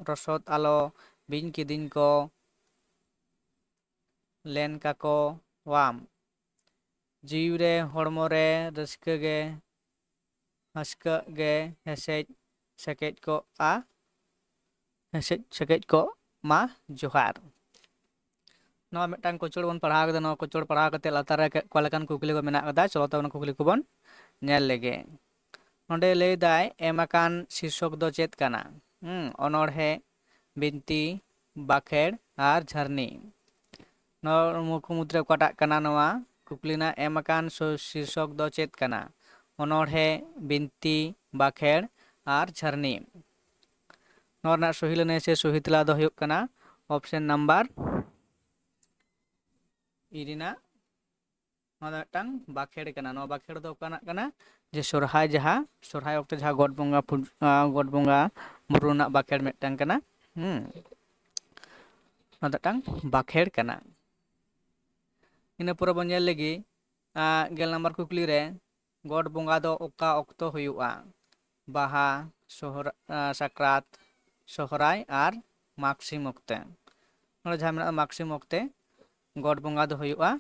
ᱨᱚᱥᱚᱫ ᱟᱞᱚ ᱵᱤᱧ ᱠᱤᱫᱤᱧ ᱠᱚ ᱞᱮᱱ ᱠᱟᱠᱚᱣᱟᱢ ᱡᱤᱣᱤ ᱨᱮ ᱦᱚᱲᱢᱚ ᱨᱮ ᱨᱟᱹᱥᱠᱟᱹ ᱜᱮ ᱦᱟᱥᱠᱟᱹ ᱜᱮ ᱦᱮᱥᱮᱡ ᱥᱮᱠᱮᱡ ᱠᱚᱜᱼᱟ ᱦᱮᱥᱮᱡ ᱥᱮᱠᱮᱡ ᱠᱚ ᱢᱟ ᱡᱚᱦᱟᱨ ᱱᱚᱣᱟ ᱢᱤᱫᱴᱟᱝ ᱠᱚᱪᱚᱲ ᱵᱚᱱ ᱯᱟᱲᱦᱟᱣ ᱠᱮᱫᱟ ᱱᱚᱣᱟ ᱠᱚᱪᱚᱲ ᱯᱟᱲᱦᱟᱣ ᱠᱟᱛᱮ ᱞᱟᱛᱟᱨ ᱨᱮ ᱚᱠᱟ ᱞᱮᱠᱟᱱ ᱠᱩᱠᱞᱤ ᱠᱚ ᱢᱮᱱᱟᱜ ᱠᱟᱫᱟ ᱪᱚᱞᱚ ᱛᱚ ᱚᱱᱟ ᱠᱩᱠᱞᱤ ᱠᱚᱵᱚᱱ ᱧᱮᱞ ᱞᱮᱜᱮ ᱱᱚᱰᱮ ᱞᱟᱹᱭ ᱫᱟᱭ ᱮᱢ ᱟᱠᱟᱱ ᱥᱤᱨᱥᱚᱠ ᱫᱚ ᱪᱮᱫ ᱠᱟᱱᱟ ᱚᱱᱚᱬᱦᱮ ᱵᱤᱱᱛᱤ ᱵᱟᱠᱷᱮᱲ ᱟᱨ ᱡᱷᱟᱨᱱᱤ ᱱᱚᱣᱟ ᱢᱩᱠᱷ ᱢᱩᱫᱽᱨᱮ ᱚᱠᱟᱴᱟᱜ ᱠᱟᱱᱟ ᱱᱚᱣᱟ ᱠᱩᱠᱞᱤ ᱨᱮᱱᱟᱜ ᱮᱢ ᱟᱠᱟᱱ ᱥᱤᱨᱥᱚᱠ ᱫᱚ ᱪᱮᱫ ᱠᱟᱱᱟ অনড়হে বিনতি বাখেড় আর ঝাᱨᱱᱤ ᱱᱚᱣᱟ ᱨᱮᱱᱟᱜ ᱥᱚᱦᱤ ᱞᱟᱹᱱᱟᱹᱭ ᱥᱮ ᱥᱚᱦᱤ ᱛᱮᱞᱟ ᱫᱚ ᱦᱩᱭᱩᱜ ᱠᱟᱱᱟ ᱚᱯᱥᱮᱱ ᱱᱟᱢᱵᱟᱨ ᱨᱮᱱᱟᱜ ᱱᱚᱣᱟ ᱫᱚ ᱢᱤᱫᱴᱟᱝ ᱵᱟᱠᱷᱮᱲ ᱠᱟᱱᱟ ᱱᱚᱣᱟ ᱵᱟᱠᱷᱮᱲ ᱫᱚ ᱚᱠᱟᱱᱟᱜ ᱠᱟᱱᱟ ᱡᱮ ᱥᱚᱨᱦᱟᱭ ᱥᱚᱨᱦᱟᱭ ᱚᱠᱛᱮ ᱡᱟᱦᱟᱸ ᱜᱚᱰ ᱵᱚᱸᱜᱟ ᱵᱩᱨᱩ ᱨᱮᱱᱟᱜ ᱵᱟᱠᱷᱮᱲ ᱢᱤᱫᱴᱟᱝ ᱠᱟᱱᱟ ᱱᱚᱣᱟ ᱫᱚ ᱢᱤᱫᱴᱟᱝ ᱵᱟᱠᱷᱮᱲ ᱠᱟᱱᱟ ᱤᱱᱟᱹ ᱯᱚᱨᱮ ᱵᱚᱱ ᱧᱮᱞ ᱞᱮᱜᱮ 10 ᱱᱟᱢᱵᱟᱨ ᱠᱩᱠᱞᱤ ᱨᱮ ᱜᱚᱰ ᱵᱚᱸᱜᱟ ᱫᱚ ᱚᱠᱟ ᱚᱠᱛᱚ ᱦᱩᱭᱩᱜᱼᱟ ᱵᱟᱦᱟ ᱥᱟᱠᱨᱟᱛ ᱥᱚᱦᱨᱟᱭ ᱟᱨ ᱢᱟᱜᱽ ᱥᱤᱢ ᱚᱠᱛᱮ ᱱᱚᱰᱮ ᱡᱟᱦᱟᱸ ᱢᱮᱱᱟᱜᱼᱟ ᱢᱟᱜᱽ ᱥᱤᱢ ᱚᱠᱛᱮ ᱜᱚᱰ ᱵᱚᱸᱜᱟ ᱫᱚ ᱦᱩᱭᱩᱜᱼᱟ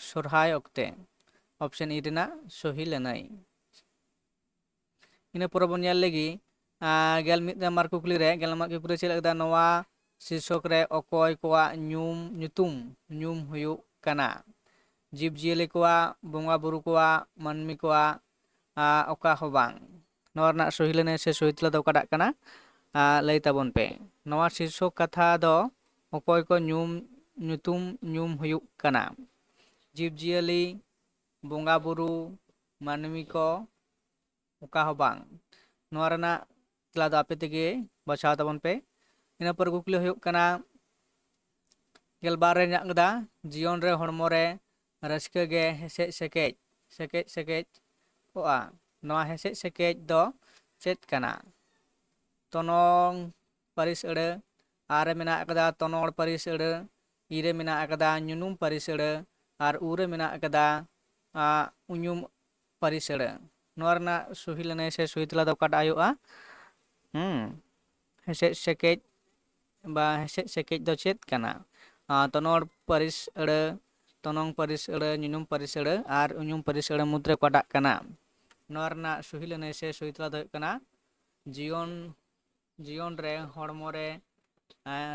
ᱥᱚᱨᱦᱟᱭ ᱚᱠᱛᱮ ᱚᱯᱥᱮᱱ ᱤ ᱨᱮᱱᱟᱜ ᱥᱚᱦᱤ ᱞᱟᱹᱱᱟᱹᱭ ᱤᱱᱟᱹ ᱯᱚᱨᱮ ᱵᱚᱱ ᱧᱮᱞ ᱞᱮᱜᱮ 11 ᱱᱟᱢᱵᱟᱨ ᱠᱩᱠᱞᱤ ᱨᱮ 11 ᱱᱟᱢᱵᱟᱨ ᱠᱩᱠᱞᱤ ᱨᱮ ᱪᱮᱫ ᱞᱮᱠᱟ ᱱᱚᱣᱟ ᱥᱤᱨᱥᱚᱠ ᱨᱮ ᱚᱠᱚᱭ ᱠᱚᱣᱟᱜ ᱧᱩᱢ ᱦᱩᱭᱩᱜ ᱠᱟᱱᱟ ᱡᱤᱵᱽᱼᱡᱤᱭᱟᱹᱞᱤ ᱠᱚᱣᱟᱜ ᱵᱚᱸᱜᱟ ᱵᱩᱨᱩ ᱠᱚᱣᱟᱜ ᱢᱟᱹᱱᱢᱤ ᱠᱚᱣᱟᱜ ᱚᱠᱟ ᱦᱚᱸ ᱵᱟᱝ ᱱᱚᱣᱟ ᱨᱮᱱᱟᱜ ᱥᱚᱦᱤ ᱞᱟᱹᱱᱟᱹᱭ ᱥᱮ ᱥᱚᱦᱤ ᱛᱮᱞᱟ ᱫᱚ ᱚᱠᱟᱴᱟᱜ ᱠᱟᱱᱟ ᱞᱟᱹᱭ ᱛᱟᱵᱚᱱ ᱯᱮ ᱱᱚᱣᱟ ᱥᱤᱨᱥᱚᱠ ᱠᱟᱛᱷᱟ ᱫᱚ ᱚᱠᱚᱭ ᱠᱚ ᱧᱩᱢ ᱦᱩᱭᱩᱜ ᱠᱟᱱᱟ ᱡᱤᱵᱽᱼᱡᱤᱭᱟᱹᱞᱤ ᱵᱚᱸᱜᱟ ᱵᱩᱨᱩ ᱢᱟᱹᱱᱢᱤ ᱠᱚ ᱚᱠᱟ ᱦᱚᱸ ᱵᱟᱝ ᱱᱚᱣᱟ ᱨᱮᱱᱟᱜ ᱛᱮᱞᱟ ᱫᱚ ᱟᱯᱮ ᱛᱮᱜᱮ ᱵᱟᱪᱷᱟᱣ ᱛᱟᱵᱚᱱ ᱯᱮ ᱤᱱᱟᱹ ᱯᱚᱨᱮ ᱠᱩᱠᱞᱤ ᱦᱩᱭᱩᱜ ᱠᱟᱱᱟ 12 ᱨᱮ ᱢᱮᱱᱟᱜ ᱠᱟᱫᱟ ᱡᱤᱭᱚᱱ ᱨᱮ ᱦᱚᱲᱢᱚ ᱨᱮ ᱨᱟᱹᱥᱠᱟᱹ ᱜᱮ ᱦᱮᱥᱮᱡ ᱥᱮᱠᱮᱡ ᱠᱚᱜᱼᱟ ᱱᱚᱣᱟ ᱦᱮᱥᱮᱡ ᱥᱮᱠᱮᱡ ᱫᱚ ᱪᱮᱫ ᱠᱟᱱᱟ ᱛᱚᱱᱚᱝ ᱯᱟᱹᱨᱤᱥ ᱟᱹᱲᱟᱹ ᱟᱨ ᱨᱮ ᱢᱮᱱᱟᱜ ᱠᱟᱫᱟ ᱛᱚᱱᱚᱲ ᱯᱟᱹᱨᱤᱥ ᱟᱹᱲᱟᱹ ᱤ ᱨᱮ ᱢᱮᱱᱟᱜ ᱠᱟᱫᱟ ᱧᱩᱱᱩᱢ ᱯᱟᱹᱨᱤᱥ ᱟᱹᱲᱟᱹ ᱟᱨ ᱩ ᱨᱮ ᱢᱮᱱᱟᱜ ᱠᱟᱫᱟ ᱩᱧᱩᱢ ᱯᱟᱹᱨᱤᱥ ᱟᱹᱲᱟᱹ ᱱᱚᱣᱟ ᱨᱮᱱᱟᱜ ᱥᱚᱦᱤ ᱞᱟᱹᱱᱟᱹᱭ ᱥᱮ ᱥᱚᱦᱤ ᱛᱮᱞᱟ ᱫᱚ ᱚᱠᱟᱴᱟᱜ ᱦᱩᱭᱩᱜᱼᱟ ᱦᱮᱥᱮᱡ ᱥᱮᱠᱮᱡ ᱵᱟ ᱦᱮᱥᱮᱡ ᱥᱮᱠᱮᱡ ᱫᱚ ᱪᱮᱫ ᱠᱟᱱᱟ ᱛᱚᱱᱚᱲ ᱯᱟᱹᱨᱤᱥ ᱟᱹᱲᱟᱹ ᱛᱚᱱᱚᱝ ᱯᱟᱹᱨᱤᱥ ᱟᱹᱲᱟᱹ ᱧᱩᱱᱩᱢ ᱯᱟᱹᱨᱤᱥ ᱟᱹᱲᱟᱹ ᱟᱨ ᱩᱧᱩᱢ ᱯᱟᱹᱨᱤᱥ ᱟᱹᱲᱟᱹ ᱢᱩᱫᱽᱨᱮ ᱚᱠᱟᱴᱟᱜ ᱠᱟᱱᱟ ᱱᱚᱣᱟ ᱨᱮᱱᱟᱜ ᱥᱚᱦᱤ ᱞᱟᱹᱱᱟᱹᱭ ᱥᱮ ᱥᱚᱦᱤ ᱛᱮᱞᱟ ᱫᱚ ᱦᱩᱭᱩᱜ ᱠᱟᱱᱟ ᱡᱤᱭᱚᱱ ᱨᱮ ᱦᱚᱲᱢᱚ ᱨᱮ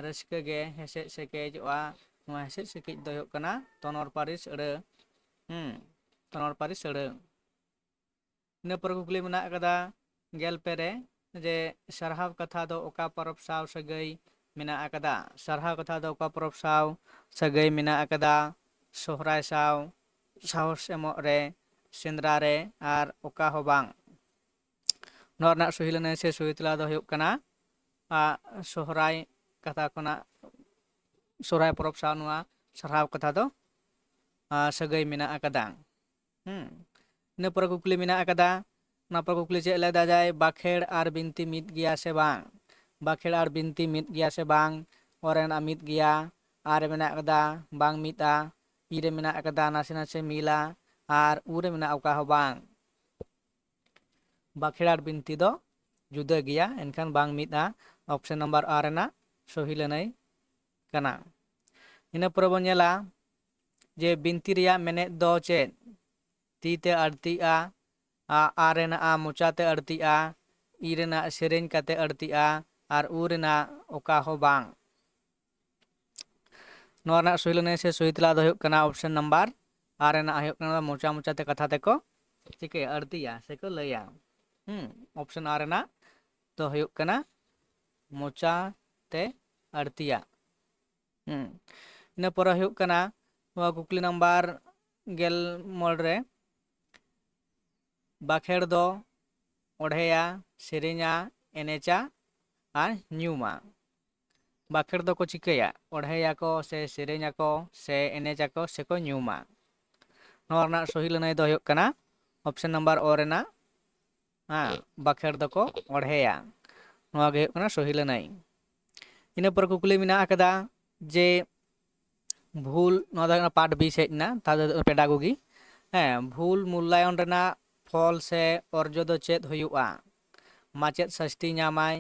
ᱨᱟᱹᱥᱠᱟᱹ ᱜᱮ ᱦᱮᱥᱮᱡ ᱥᱮᱠᱮᱡᱚᱜᱼᱟ ᱱᱚᱣᱟ ᱦᱮᱥᱮᱡ ᱥᱮᱠᱮᱡ ᱫᱚ ᱦᱩᱭᱩᱜ ᱠᱟᱱᱟ ᱛᱚᱱᱚᱲ ᱯᱟᱹᱨᱤᱥ ᱟᱹᱲᱟᱹ ᱛᱚᱱᱚᱲ ᱯᱟᱹᱨᱤᱥ ᱟᱹᱲᱟᱹ ᱤᱱᱟᱹ ᱯᱚᱨᱮ ᱠᱩᱠᱞᱤ ᱢᱮᱱᱟᱜ ᱠᱟᱫᱟ 12 ᱨᱮ ᱡᱮ ᱥᱟᱨᱦᱟᱣ ᱠᱟᱛᱷᱟ ᱫᱚ ᱚᱠᱟ ᱯᱚᱨᱚᱵᱽ ᱥᱟᱶ ᱥᱟᱹᱜᱟᱹᱭ ᱢᱮᱱᱟᱜ ᱠᱟᱫᱟ ᱥᱟᱨᱦᱟᱣ ᱠᱟᱛᱷᱟ ᱫᱚ ᱚᱠᱟ ᱯᱚᱨᱚᱵᱽ ᱥᱟᱶ ᱥᱟᱹᱜᱟᱹᱭ ᱢᱮᱱᱟᱜ ᱠᱟᱫᱟ ᱥᱚᱦᱨᱟᱭ ᱥᱟᱶ ᱥᱟᱦᱚᱥ ᱮᱢᱚᱜ ᱨᱮ ᱥᱮᱸᱫᱽᱨᱟ ᱨᱮ ᱟᱨ ᱚᱠᱟ ᱦᱚᱸ ᱵᱟᱝ ᱱᱚᱣᱟ ᱨᱮᱱᱟᱜ ᱥᱚᱦᱤ ᱞᱟᱹᱱᱟᱹᱭ ᱥᱮ ᱥᱚᱦᱤ ᱛᱮᱞᱟ ᱫᱚ ᱦᱩᱭᱩᱜ ᱠᱟᱱᱟ ᱥᱚᱦᱨᱟᱭ ᱠᱟᱛᱷᱟ ᱠᱷᱚᱱᱟᱜ ᱥᱚᱦᱨᱟᱭ ᱯᱚᱨᱚᱵᱽ ᱥᱟᱶ ᱱᱚᱣᱟ ᱥᱟᱨᱦᱟᱣ ᱠᱟᱛᱷᱟ ᱫᱚ ᱥᱟᱹᱜᱟᱹᱭ ᱢᱮᱱᱟᱜ ᱠᱟᱫᱟ ᱤᱱᱟᱹ ᱯᱚᱨᱮ ᱠᱩᱠᱞᱤ ᱢᱮᱱᱟᱜ ᱠᱟᱫᱟ ᱚᱱᱟ ᱯᱚᱨᱮ ᱠᱩᱠᱞᱤ ᱪᱮᱫ ᱞᱮᱫᱟ ᱡᱟᱭ ᱵᱟᱠᱷᱮᱲ ᱟᱨ ᱵᱤᱱᱛᱤ ᱢᱤᱫ ᱜᱮᱭᱟ ᱥᱮ ᱵᱟᱝ ᱵᱟᱠᱷᱮᱲ ᱟᱨ ᱵᱤᱱᱛᱤ ᱢᱤᱫ ᱜᱮᱭᱟ ᱥᱮ ᱵᱟᱝ ᱚᱨᱮᱱᱟᱜ ᱢᱤᱫ ᱜᱮᱭᱟ ᱟᱨ ᱨᱮ ᱢᱮᱱᱟᱜ ᱠᱟᱫᱟ ᱵᱟᱝ ᱢᱤᱫᱼᱟ ᱤ ᱨᱮ ᱢᱮᱱᱟᱜ ᱠᱟᱫᱟ ᱱᱟᱥᱮ ᱱᱟᱥᱮ ᱢᱤᱞᱟ ᱟᱨ ᱩ ᱨᱮ ᱢᱮᱱᱟᱜ ᱚᱠᱟ ᱦᱚᱸ ᱵᱟᱝ ᱵᱟᱠᱷᱮᱲ ᱟᱨ ᱵᱤᱱᱛᱤ ᱫᱚ ᱡᱩᱫᱟᱹ ᱜᱮᱭᱟ ᱮᱱᱠᱷᱟᱱ ᱵᱟᱝ ᱢᱤᱫᱼᱟ ᱚᱯᱥᱮᱱ ᱱᱟᱢᱵᱟᱨ ᱟᱨ ᱨᱮᱱᱟᱜ ᱥᱚᱦᱤ ᱞᱟᱹᱱᱟᱹᱭ ᱠᱟᱱᱟ ᱤᱱᱟᱹ ᱯᱚᱨᱮ ᱵᱚᱱ ᱧᱮᱞᱟ ᱡᱮ ᱵᱤᱱᱛᱤ ᱨᱮᱭᱟᱜ ᱢᱮᱱᱮᱫ ᱫᱚ ᱪᱮᱫ ᱛᱤ ᱛᱮ ᱟᱹᱲᱛᱤᱜᱼᱟ ᱟᱨ ᱨᱮᱱᱟᱜ ᱢᱚᱪᱟᱛᱮ ᱟᱹᱲᱛᱤᱜᱼᱟ ᱤ ᱨᱮᱱᱟᱜ ᱥᱮᱨᱮᱧ ᱠᱟᱛᱮ ᱟᱹᱲᱛᱤᱜᱼᱟ ᱟᱨ ᱩ ᱨᱮᱱᱟᱜ ᱚᱠᱟ ᱦᱚᱸ ᱵᱟᱝ ᱱᱚᱣᱟ ᱨᱮᱱᱟᱜ ᱥᱚᱦᱤ ᱞᱟᱹᱱᱟᱹᱭ ᱥᱮ ᱥᱚᱦᱤ ᱛᱮᱞᱟ ᱫᱚ ᱦᱩᱭᱩᱜ ᱠᱟᱱᱟ ᱚᱯᱥᱮᱱ ᱱᱟᱢᱵᱟᱨ ᱟᱨ ᱨᱮᱱᱟᱜ ᱦᱩᱭᱩᱜ ᱠᱟᱱᱟ ᱢᱚᱪᱟᱛᱮ ᱠᱟᱛᱷᱟ ᱛᱮᱠᱚ ᱪᱤᱠᱟᱹᱭᱟ ᱟᱹᱲᱛᱤᱭᱟ ᱥᱮᱠᱚ ᱞᱟᱹᱭᱟ ᱚᱯᱥᱮᱱ ᱟᱨ ᱨᱮᱱᱟᱜ ᱫᱚ ᱦᱩᱭᱩᱜ ᱠᱟᱱᱟ ᱢᱚᱪᱟ ᱛᱮ ᱟᱹᱲᱛᱤᱭᱟ ᱤᱱᱟᱹ ᱯᱚᱨᱮ ᱦᱩᱭᱩᱜ ᱠᱟᱱᱟ ᱱᱚᱣᱟ ᱠᱩᱠᱞᱤ ᱱᱟᱢᱵᱟᱨ 16 ᱨᱮ ᱵᱟᱠᱷᱮᱲ ᱫᱚ ᱚᱬᱦᱮᱭᱟ ᱥᱮᱨᱮᱧᱟ ᱮᱱᱮᱡᱟ ᱟᱨ ᱧᱩᱢᱟ ᱵᱟᱠᱷᱮᱲ ᱫᱚᱠᱚ ᱪᱤᱠᱟᱹᱭᱟ ᱚᱬᱦᱮᱭᱟᱠᱚ ᱥᱮ ᱥᱮᱨᱮᱧᱟᱠᱚ ᱥᱮ ᱮᱱᱮᱡᱟᱠᱚ ᱥᱮᱠᱚ ᱧᱩᱢᱟ ᱱᱚᱣᱟ ᱨᱮᱱᱟᱜ ᱥᱚᱦᱤ ᱞᱟᱹᱱᱟᱹᱭ ᱫᱚ ᱦᱩᱭᱩᱜ ᱠᱟᱱᱟ ᱚᱯᱥᱮᱱ ᱱᱟᱢᱵᱟᱨ ᱚ ᱨᱮᱱᱟᱜ ᱵᱟᱠᱷᱮᱲ ᱫᱚᱠᱚ ᱚᱬᱦᱮᱭᱟ ᱱᱚᱣᱟ ᱜᱮ ᱦᱩᱭᱩᱜ ᱠᱟᱱᱟ ᱥᱚᱦᱤ ᱞᱟᱹᱱᱟᱹᱭ ᱤᱱᱟᱹ ᱯᱚᱨᱮ ᱠᱩᱠᱞᱤ ᱢᱮᱱᱟᱜ ᱠᱟᱫᱟ ᱡᱮ ᱵᱷᱩᱞ ᱱᱚᱣᱟ ᱫᱚ ᱯᱟᱴ 20 ᱦᱮᱡ ᱮᱱᱟ ᱛᱟᱦᱞᱮ ᱯᱮᱰᱟᱜᱚᱜᱤ ᱵᱷᱩᱞ ᱢূᱞযায়ᱚᱱ ᱨᱮᱱᱟᱜ ᱯᱷᱚᱞ ᱥᱮ ᱚᱨᱡᱚ ᱫᱚ ᱪᱮᱫ ᱦᱩᱭᱩᱜᱼᱟ ᱢᱟᱪᱮᱫ ᱥᱟᱥᱛᱤ ᱧᱟᱢᱟᱭ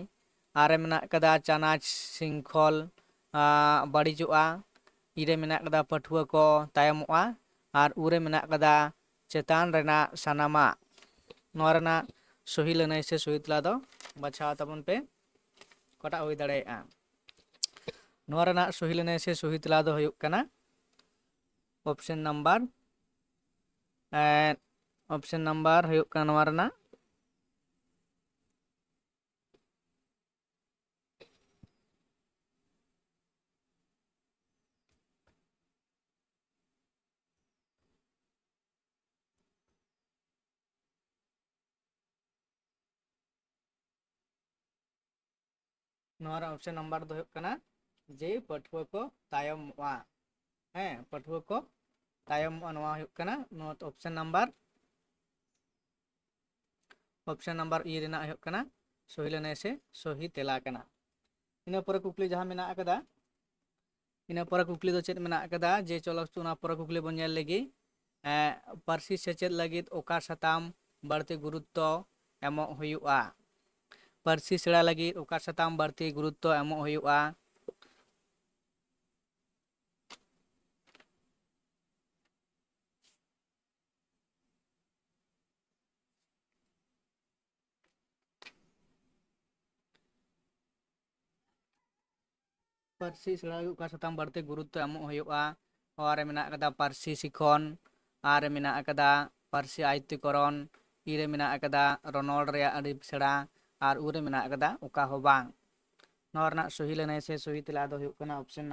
ᱟᱨ ᱨᱮ ᱢᱮᱱᱟᱜ ᱠᱟᱫᱟ ᱪᱟᱱᱟᱪ ᱥᱤᱝᱠᱷᱚᱞ ᱵᱟᱹᱲᱤᱡᱚᱜᱼᱟ ᱤ ᱨᱮ ᱢᱮᱱᱟᱜ ᱠᱟᱫᱟ ᱯᱟᱹᱴᱷᱩᱣᱟᱹ ᱠᱚ ᱛᱟᱭᱚᱢᱚᱜᱼᱟ ᱟᱨ ᱩ ᱨᱮ ᱢᱮᱱᱟᱜ ᱠᱟᱫᱟ ᱪᱮᱛᱟᱱ ᱨᱮᱱᱟᱜ ᱥᱟᱱᱟᱢᱟᱜ ᱱᱚᱣᱟ ᱨᱮᱱᱟᱜ सही लनाई से सही तला दो बाछाव तबन पे कटा हुई दाड़ेया नोआ रना सही लनाई से सही तला दो हुयुग कना ऑप्शन नंबर हुयुग कना नोआ रना ऑप्शन नंबर दो जे पठुआ को तायमवा हैं पठुआ को तायमवा ऑप्शन नंबर ई रेना सही लेने से सही तेला कना इन पर कुकली जहां मेना अकदा इन पर कुकली दो चेत मेना अकदा जे चलो उना पर कुकली बन नेल लगी पारसी सेचेद लगित ओका सताम बढ़ती गुरुत्व एमो हुयुआ पारसी सेड़ा लगी ओका सताम बढ़ती गुरुत्व एमो हुयुआ पारसी सेड़ा लगी ओका सताम बढ़ती गुरुत्व एमो हुयुआ और मेना अकदा पारसी सिखोन और मेना अकदा पारसी आयत्तिकरण इरे मेना अकदा रनोल रे अड़ी सेड़ा और उरे मेना अकदा ओका हो बांग नोरना सही लेने से सही तेला दो हुयुग कना ऑप्शन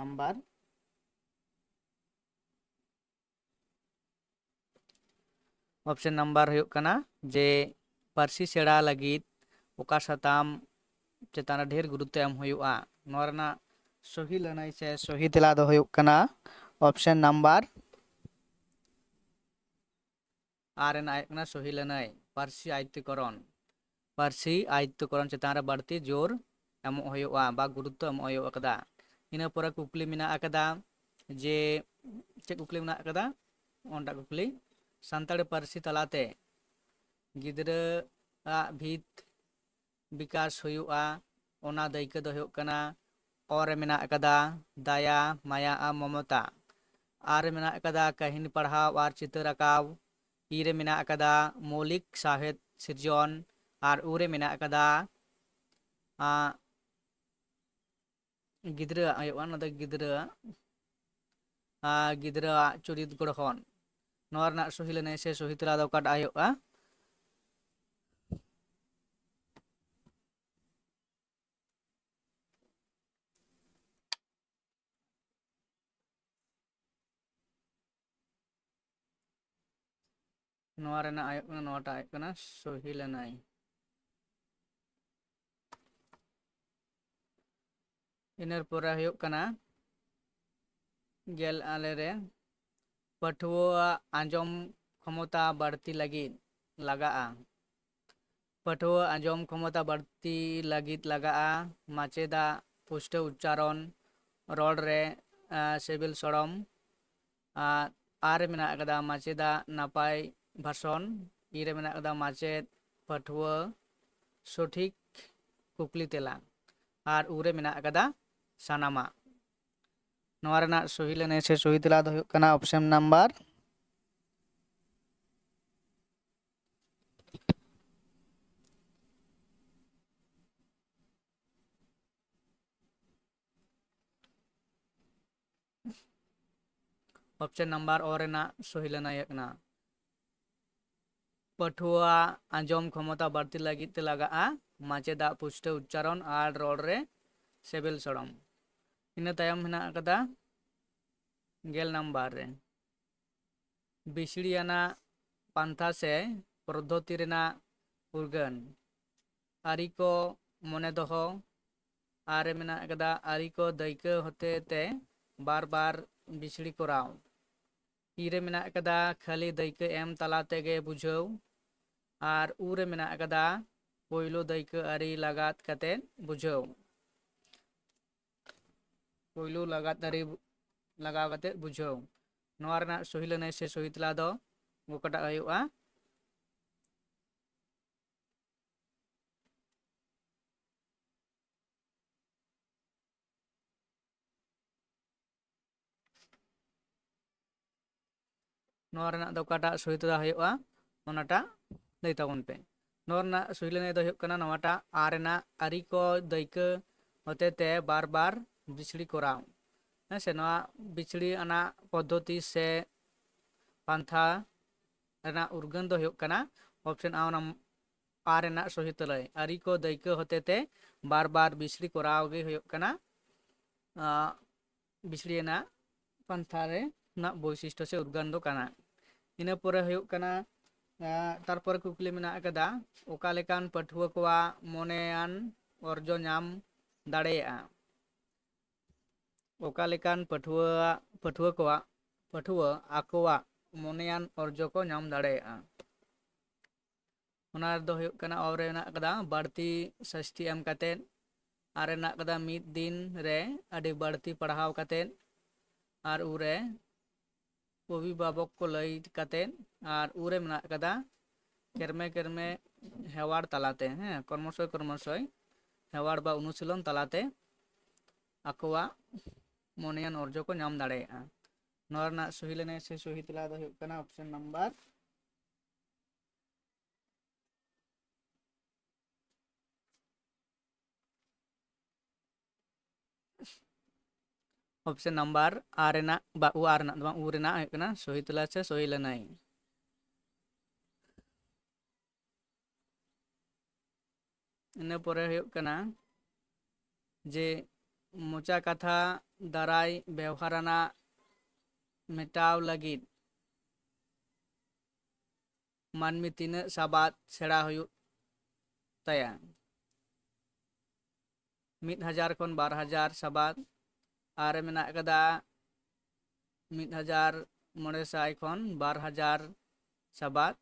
नंबर हुयुग कना जे पारसी सेड़ा लगित ओका सताम चेतान ढेर गुरुत्व एम हुयुआ नोरना सही लेने से सही तेला दो हुयुग कना ऑप्शन नंबर आर सही लेने पारसी आयत्तिकरण चेतान बढ़ती जोर एम हुयुआ बा गुरुत्व एम हुयुआ कदा इन पर कुकली मेना अकदा जे चे कुकली मेना अकदा ओंडा कुकली सानताड़ी पारसी तलाते गिदरा भीत विकास हुयुआ ओना दायिका दो हुयुग कना और मेना अकदा दाया माया ममता आर मेना अकदा काहिनी पढ़ाव और चित्र आकाव इरे मेना अकदा मौलिक साहित्य सिरजन और उरे मेना अकदा गिदरा गिदरा चुरित गढ़न नोआ सही लेने से सही तेला दो काटा हुयुआ नोआ रेना नोआटा सही लेनाई इनर पोरा हुयुग कना गेल आले रे पठुआ आंजम क्षमता बढ़ती लगी लगा पठुआ आंजम क्षमता बढ़ती लगा माचेदा पुष्ट उच्चारण रोड रे सिविल सड़म आर मेना अकदा माचेदा नापाय भाषण इरे मेना अकदा माचेद पठुआ सठिक कुकली तेला और उरे मेना अकदा सानामा नोआ रेना सही लेने से सही तेला दो हुयुग कना ऑप्शन नंबर और रेना सही लेना पठुआ आंजम क्षमता बढ़ती लगी लगा माचेदा पुष्ट उच्चारण और रोड रे सिविल सड़म इन तायम हेना अकदा गेल नंबर रे बिसड़ियाना पांथा से पद्धति रेना उर्गन आरी को मने दोहो आरे मेना अकदा आरी को दायिका होते ते बार बार बिसड़ी कराव इरे मेना अकदा खाली दायिका एम तला तेगे बुझाव और उरे मेना अकदा पोयलो दायिका आरी लगात कते बुझाव पोयलो लगात आरी लगाव कते बुझाव नोआ रेना सही लेने से सही तेला दो गोकटा हुयुआ नोआ रेना दो काटा सही तेला हुयुआ ओनाटा लई ताबोन पे नोरना सुहिलने दो हुयुक कना नवाटा आरेना आरी को दायिका होतेते बार बार बिछड़ी कोराव से नवा बिछड़ी आना पद्धति से पांथा रेना उर्गन दो हुयुक कना ऑप्शन आ ना आरेना सही तलय आरी को दायिका होतेते बार बार बिछड़ी कोराव गे हुयुक कना बिछड़ी ना पांथा रे ना वैशिष्ट्य से उर्गन दो कना इन परे हुयुक कना तारपर कुकली मेना कदा ओका लेकान पठुआ कोवा मोनेयान अर्जो नाम दाड़ेया ओका लेकान पठुआ आकोवा मोनेयान अर्जो को नाम दाड़ेया ओना दो हुयुक कना और मेना कदा बाड़ती सस्ती एम कातेन आर मेना कदा मिद दिन रे अडी बाड़ती पढ़ाव कातेन आर उरे अभिभावक को लई कातेन आर उरे मेना कदा केरमे केरमे हेवाड़ तलाते हैं कर्मशय हेवाड़ बा अनुशीलन तलाते आकोवा मोनेयान अर्जो को नाम दाड़ेया नोरना सही लेने से सही तला दो हुयुक कना option number option number arena बा उ आरेना बा उ रेना हुयुक कना सही तला से सही लेनाई इन परे हुयुक कना जे मोचा कथा दाराय व्यवहाराना मेटाव लगिद मानमी तीना साबाद सेड़ा हुयुक ताया 1000 खन 12000 साबाद आर मेना कदा 1500 खन 12000 साबाद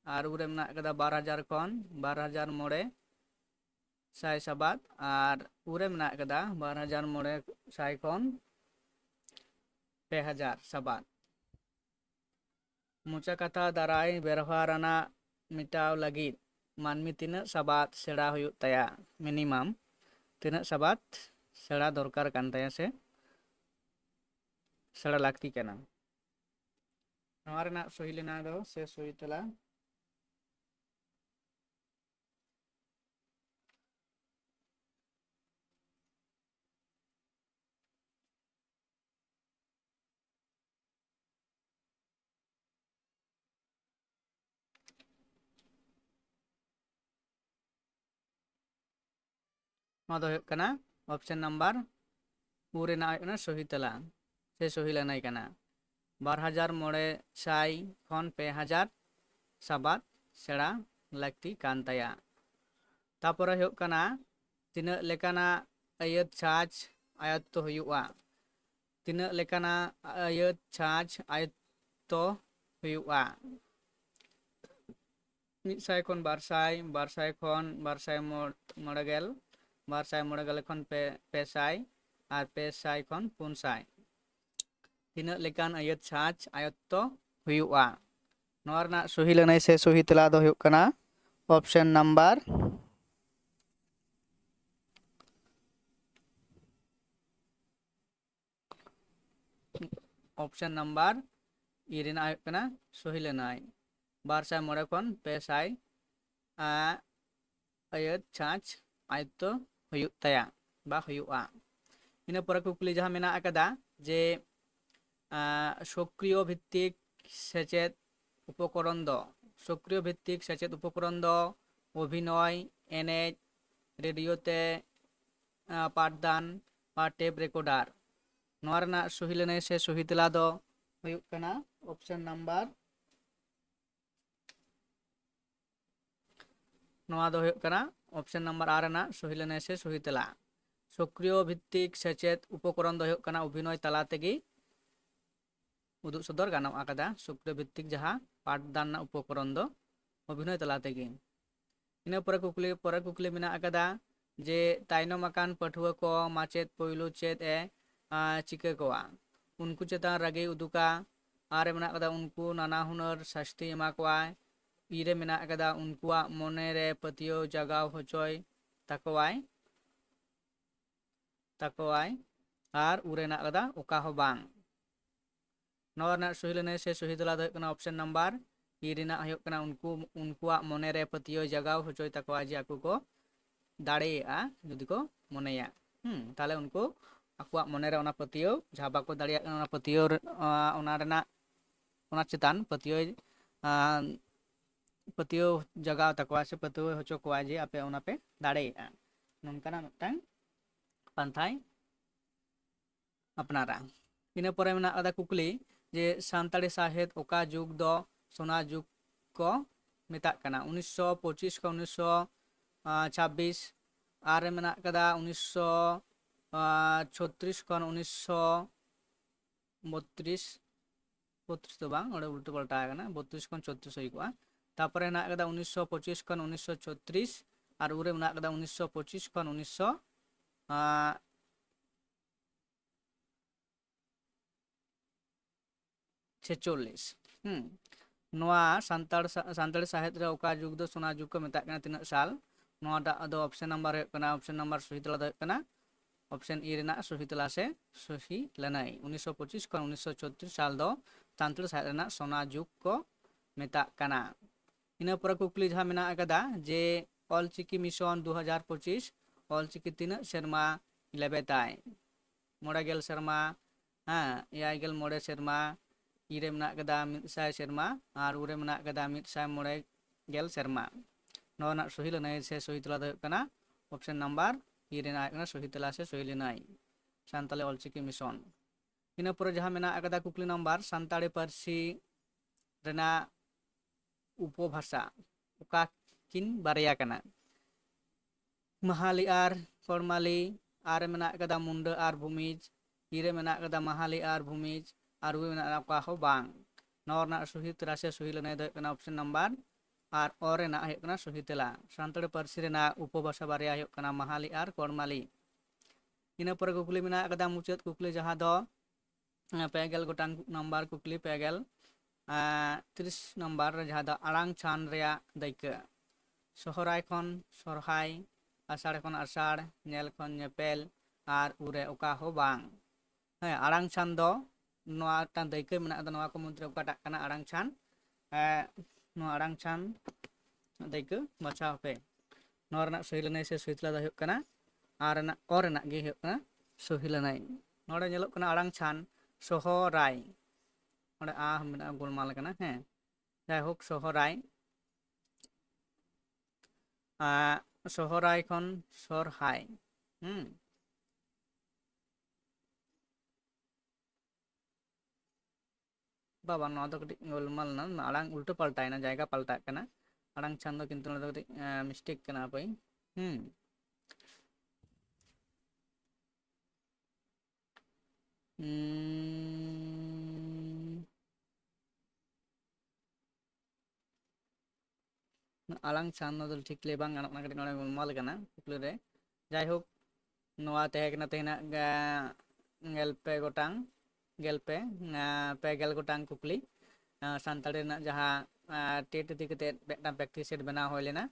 आर उरे मेना कदा 12000 खन 12500 साबाद आर उरे मेना कदा 12500 खन 2000 साबाद मोचा कथा दाराय व्यवहाराना मिटाव लगिद मानमी तीना साबाद सेड़ा हुयुक ताया मिनिमम तीना साबाद सेड़ा दरकार कान ताया से सेड़ा लाक्ति कना नवा रेना सही लेना दो से सही तला ऑप्शन नंबर पूरेना सही तला से सही लेना कना 2500 खन 2000 साबाद सेड़ा लाक्ति कान ताया तापर हुयुक कना तीना लेकाना आयत छाछ आयत्तो हुयुआ तीना लेकाना आयत छाछ आयत्तो हुयुआ 100 खन 200 200 खन 200 200 खन 200 और 200 खन 400 तीना लेकान आयत छाछ आयत्तो हुयुआ नवा रेना सही लेनाय से सही तला दो हुयुक कना ऑप्शन नंबर ऑप्शन नंबर ई रेना हुयुक कना सही लेनाय 200 खन 200 आयत छाछ आयत्तो हुयुक ताया बा हुयुआ इन पर कुकली जहां मेना अकदा जे सक्रिय भित्तिक सेचेद उपकरण दो सक्रिय भित्तिक सेचेद उपकरण दो अभिनय एनेज रेडियोते पाठदान बा टेप रेकर्डार नवा रेना सही लेनाय से सही तला दो हुयुक कना ऑप्शन नंबर नवा दो हुयुक कना ऑप्शन नंबर आर रेना सही लेनाय से सही तला सक्रिय भित्तिक सेचेद उपकरण दो हुयुक कना अभिनय तला तेगी उदुग सदर गानोग आकादा सक्रिय भित्तिक जहां पाठदान उपकरण दो अभिनय तला तेगी इन परे कुकली मेना आकादा जे तायनम आकान पठुआ को माचेद पोयलो चेद ए चिका कोआ उनको चेतान रागे उदुका आरे मेना आकादा उनको नाना हुनर शास्ति एमा कोआ इरे मेना आकादा उनकुआ मने रे पतियो जगाव होचोय ताकोवाय आर उरेना आकादा ओका हो बांग नवा सही लेने से सही तला दो ऑप्शन नंबर ᱤ ᱨᱮᱱᱟᱜ ᱦᱩᱭᱩᱜ ᱠᱟᱱᱟ उनकुआग मने रे पतियो जगाव होचोय तकवा जे आकु को दाड़ेयागा जुदि को मनेया ताहले उनको आकुआग मने रे ओना पतियो जहां बाको दाड़ेयाग कना ओना पतियो ओना रेना ओना चेतान पतियो पतियो जगाव तकवा से पतियो होचो कोआ जे आपे ओना पे दाड़ेयागा नोंकाना मिदटांग पांथाय अपनारा। ᱤᱱᱟᱹ ᱯᱚᱨᱮ ᱢᱮᱱᱟᱜ ᱟᱠᱟᱫᱟ ᱠᱩᱠᱞᱤ ᱡᱮ ᱥᱟᱱᱛᱟᱲᱤ ᱥᱟᱶᱦᱮᱫ ᱚᱠᱟ ᱡᱩᱜᱽ ᱫᱚ ᱥᱳᱱᱟ ᱡᱩᱜᱽ ᱠᱚ ᱢᱮᱛᱟᱜ ᱠᱟᱱᱟ 1925 ᱠᱷᱚᱱ 1926 ᱟᱨ ᱢᱮᱱᱟᱜ ᱟᱠᱟᱫᱟ 1936 ᱠᱷᱚᱱ 1932 32 ᱫᱚ ᱵᱟᱝ ᱚᱸᱰᱮ ᱩᱞᱴᱟᱹ ᱯᱟল্ᱴᱟ ᱟᱠᱟᱱᱟ 32 ᱠᱷᱚᱱ 36 ᱦᱩᱭ ᱠᱚᱜᱼᱟ ᱛᱟᱨᱯᱚᱨᱮ ᱢᱮᱱᱟᱜ ᱟᱠᱟᱫᱟ 1925 ᱠᱷᱚᱱ 1936 ᱟᱨ ᱩᱱᱨᱮ ᱢᱮᱱᱟᱜ ᱟᱠᱟᱫᱟ 1925 ᱠᱷᱚᱱ 1946 नोआ सानताड़ी साहित्य रे ओका जुग दो सोना जुग को मेता कना तिना साल नोआटा दो ऑप्शन नंबर है कना ऑप्शन नंबर सही तला दो कना ऑप्शन ई रेना सही तला से सही लनाई 1925 खन 1936 साल दो सानताड़ी साहित्य रेना सोना जुग को मेता कना। इना पर कुकली जहां मेना अकदा जे ऑलचिकी मिशन 2025 ऑलचिकी तिना शर्मा लेबेताय मोड़ा गेल शर्मा हाँ एयाय गेल मोड़े शर्मा ईरे मेना कदा मिदसाय शर्मा और उरे मेना कदा मिदसाय मोड़े गेल शर्मा नोना सही लनाय से सही तला दो कना ऑप्शन नंबर ई रेना कना सही तला से सही लनाय सानताली ऑलचिकी मिशन। इना पर जहां मेना कदा कुकली नंबर सानताड़ी पारसी रेना उपभाषा उका किन बारया कना महाली आर फॉर्माली आर मेना कदा मुंडा आर भूमिज ईरे मेना कदा महाली आर भूमिज और वे मेना का हो बांग नौरना सही तरह से सही लनाय दो कना ऑप्शन नंबर और रेना है कना सही तला सानताड़ी पारसी रेना उपभाषा बारया है कना महाली आर कोरमाली। इना पर कुकली मेना कदा मुचाद कुकली जहां दो पेगेल गोटांग नंबर कुकली पेगेल 30 नंबर जहां दो आड़ांग छान रेया दायका सोहराय खन सोरहाय आषाढ़ खन आषाढ़ नेल खन नेपेल और उरे ओका हो बांग हाँ आड़ांग छान दो नोआ टान दायका मेना दा नोआ को मुद्रे ओकाटाग कना आड़ांग छान नोआ आड़ांग छान दायका बाछा पे नोआ रेना सही लनाय से सही तला दा हुयुग कना आर रेना ओ रेना गे हुयुग कना सही लनाय नोडे नेलोग कना आड़ांग छान सोहराय ओंडे आ मेना गोलमाल कना हाँ जाय होक सोहराय सोहराय खन सोरहाय बाबा नोआ दो कटी गोलमाल ना आड़ांग उल्टा पलटाय ना जायगा पलटाग कना आड़ांग छान दो किंतु नोडे दो कटी मिस्टेक कना पई आड़ांग छान दो ठीक ले बांग गानोग ना कटी नोडे गोलमाल कना कुकली रे जाय होक नोआ तहे कना तेना गेलपे गोटांग गेलपे पेगेल गोटांग कुकली सानताड़ी रेना जहां टेट इदी कते बेटा प्रैक्टिस सेट बना होय लेना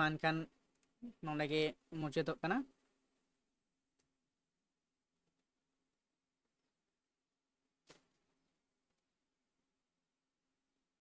मानखान नोडे गे मुचादोग कना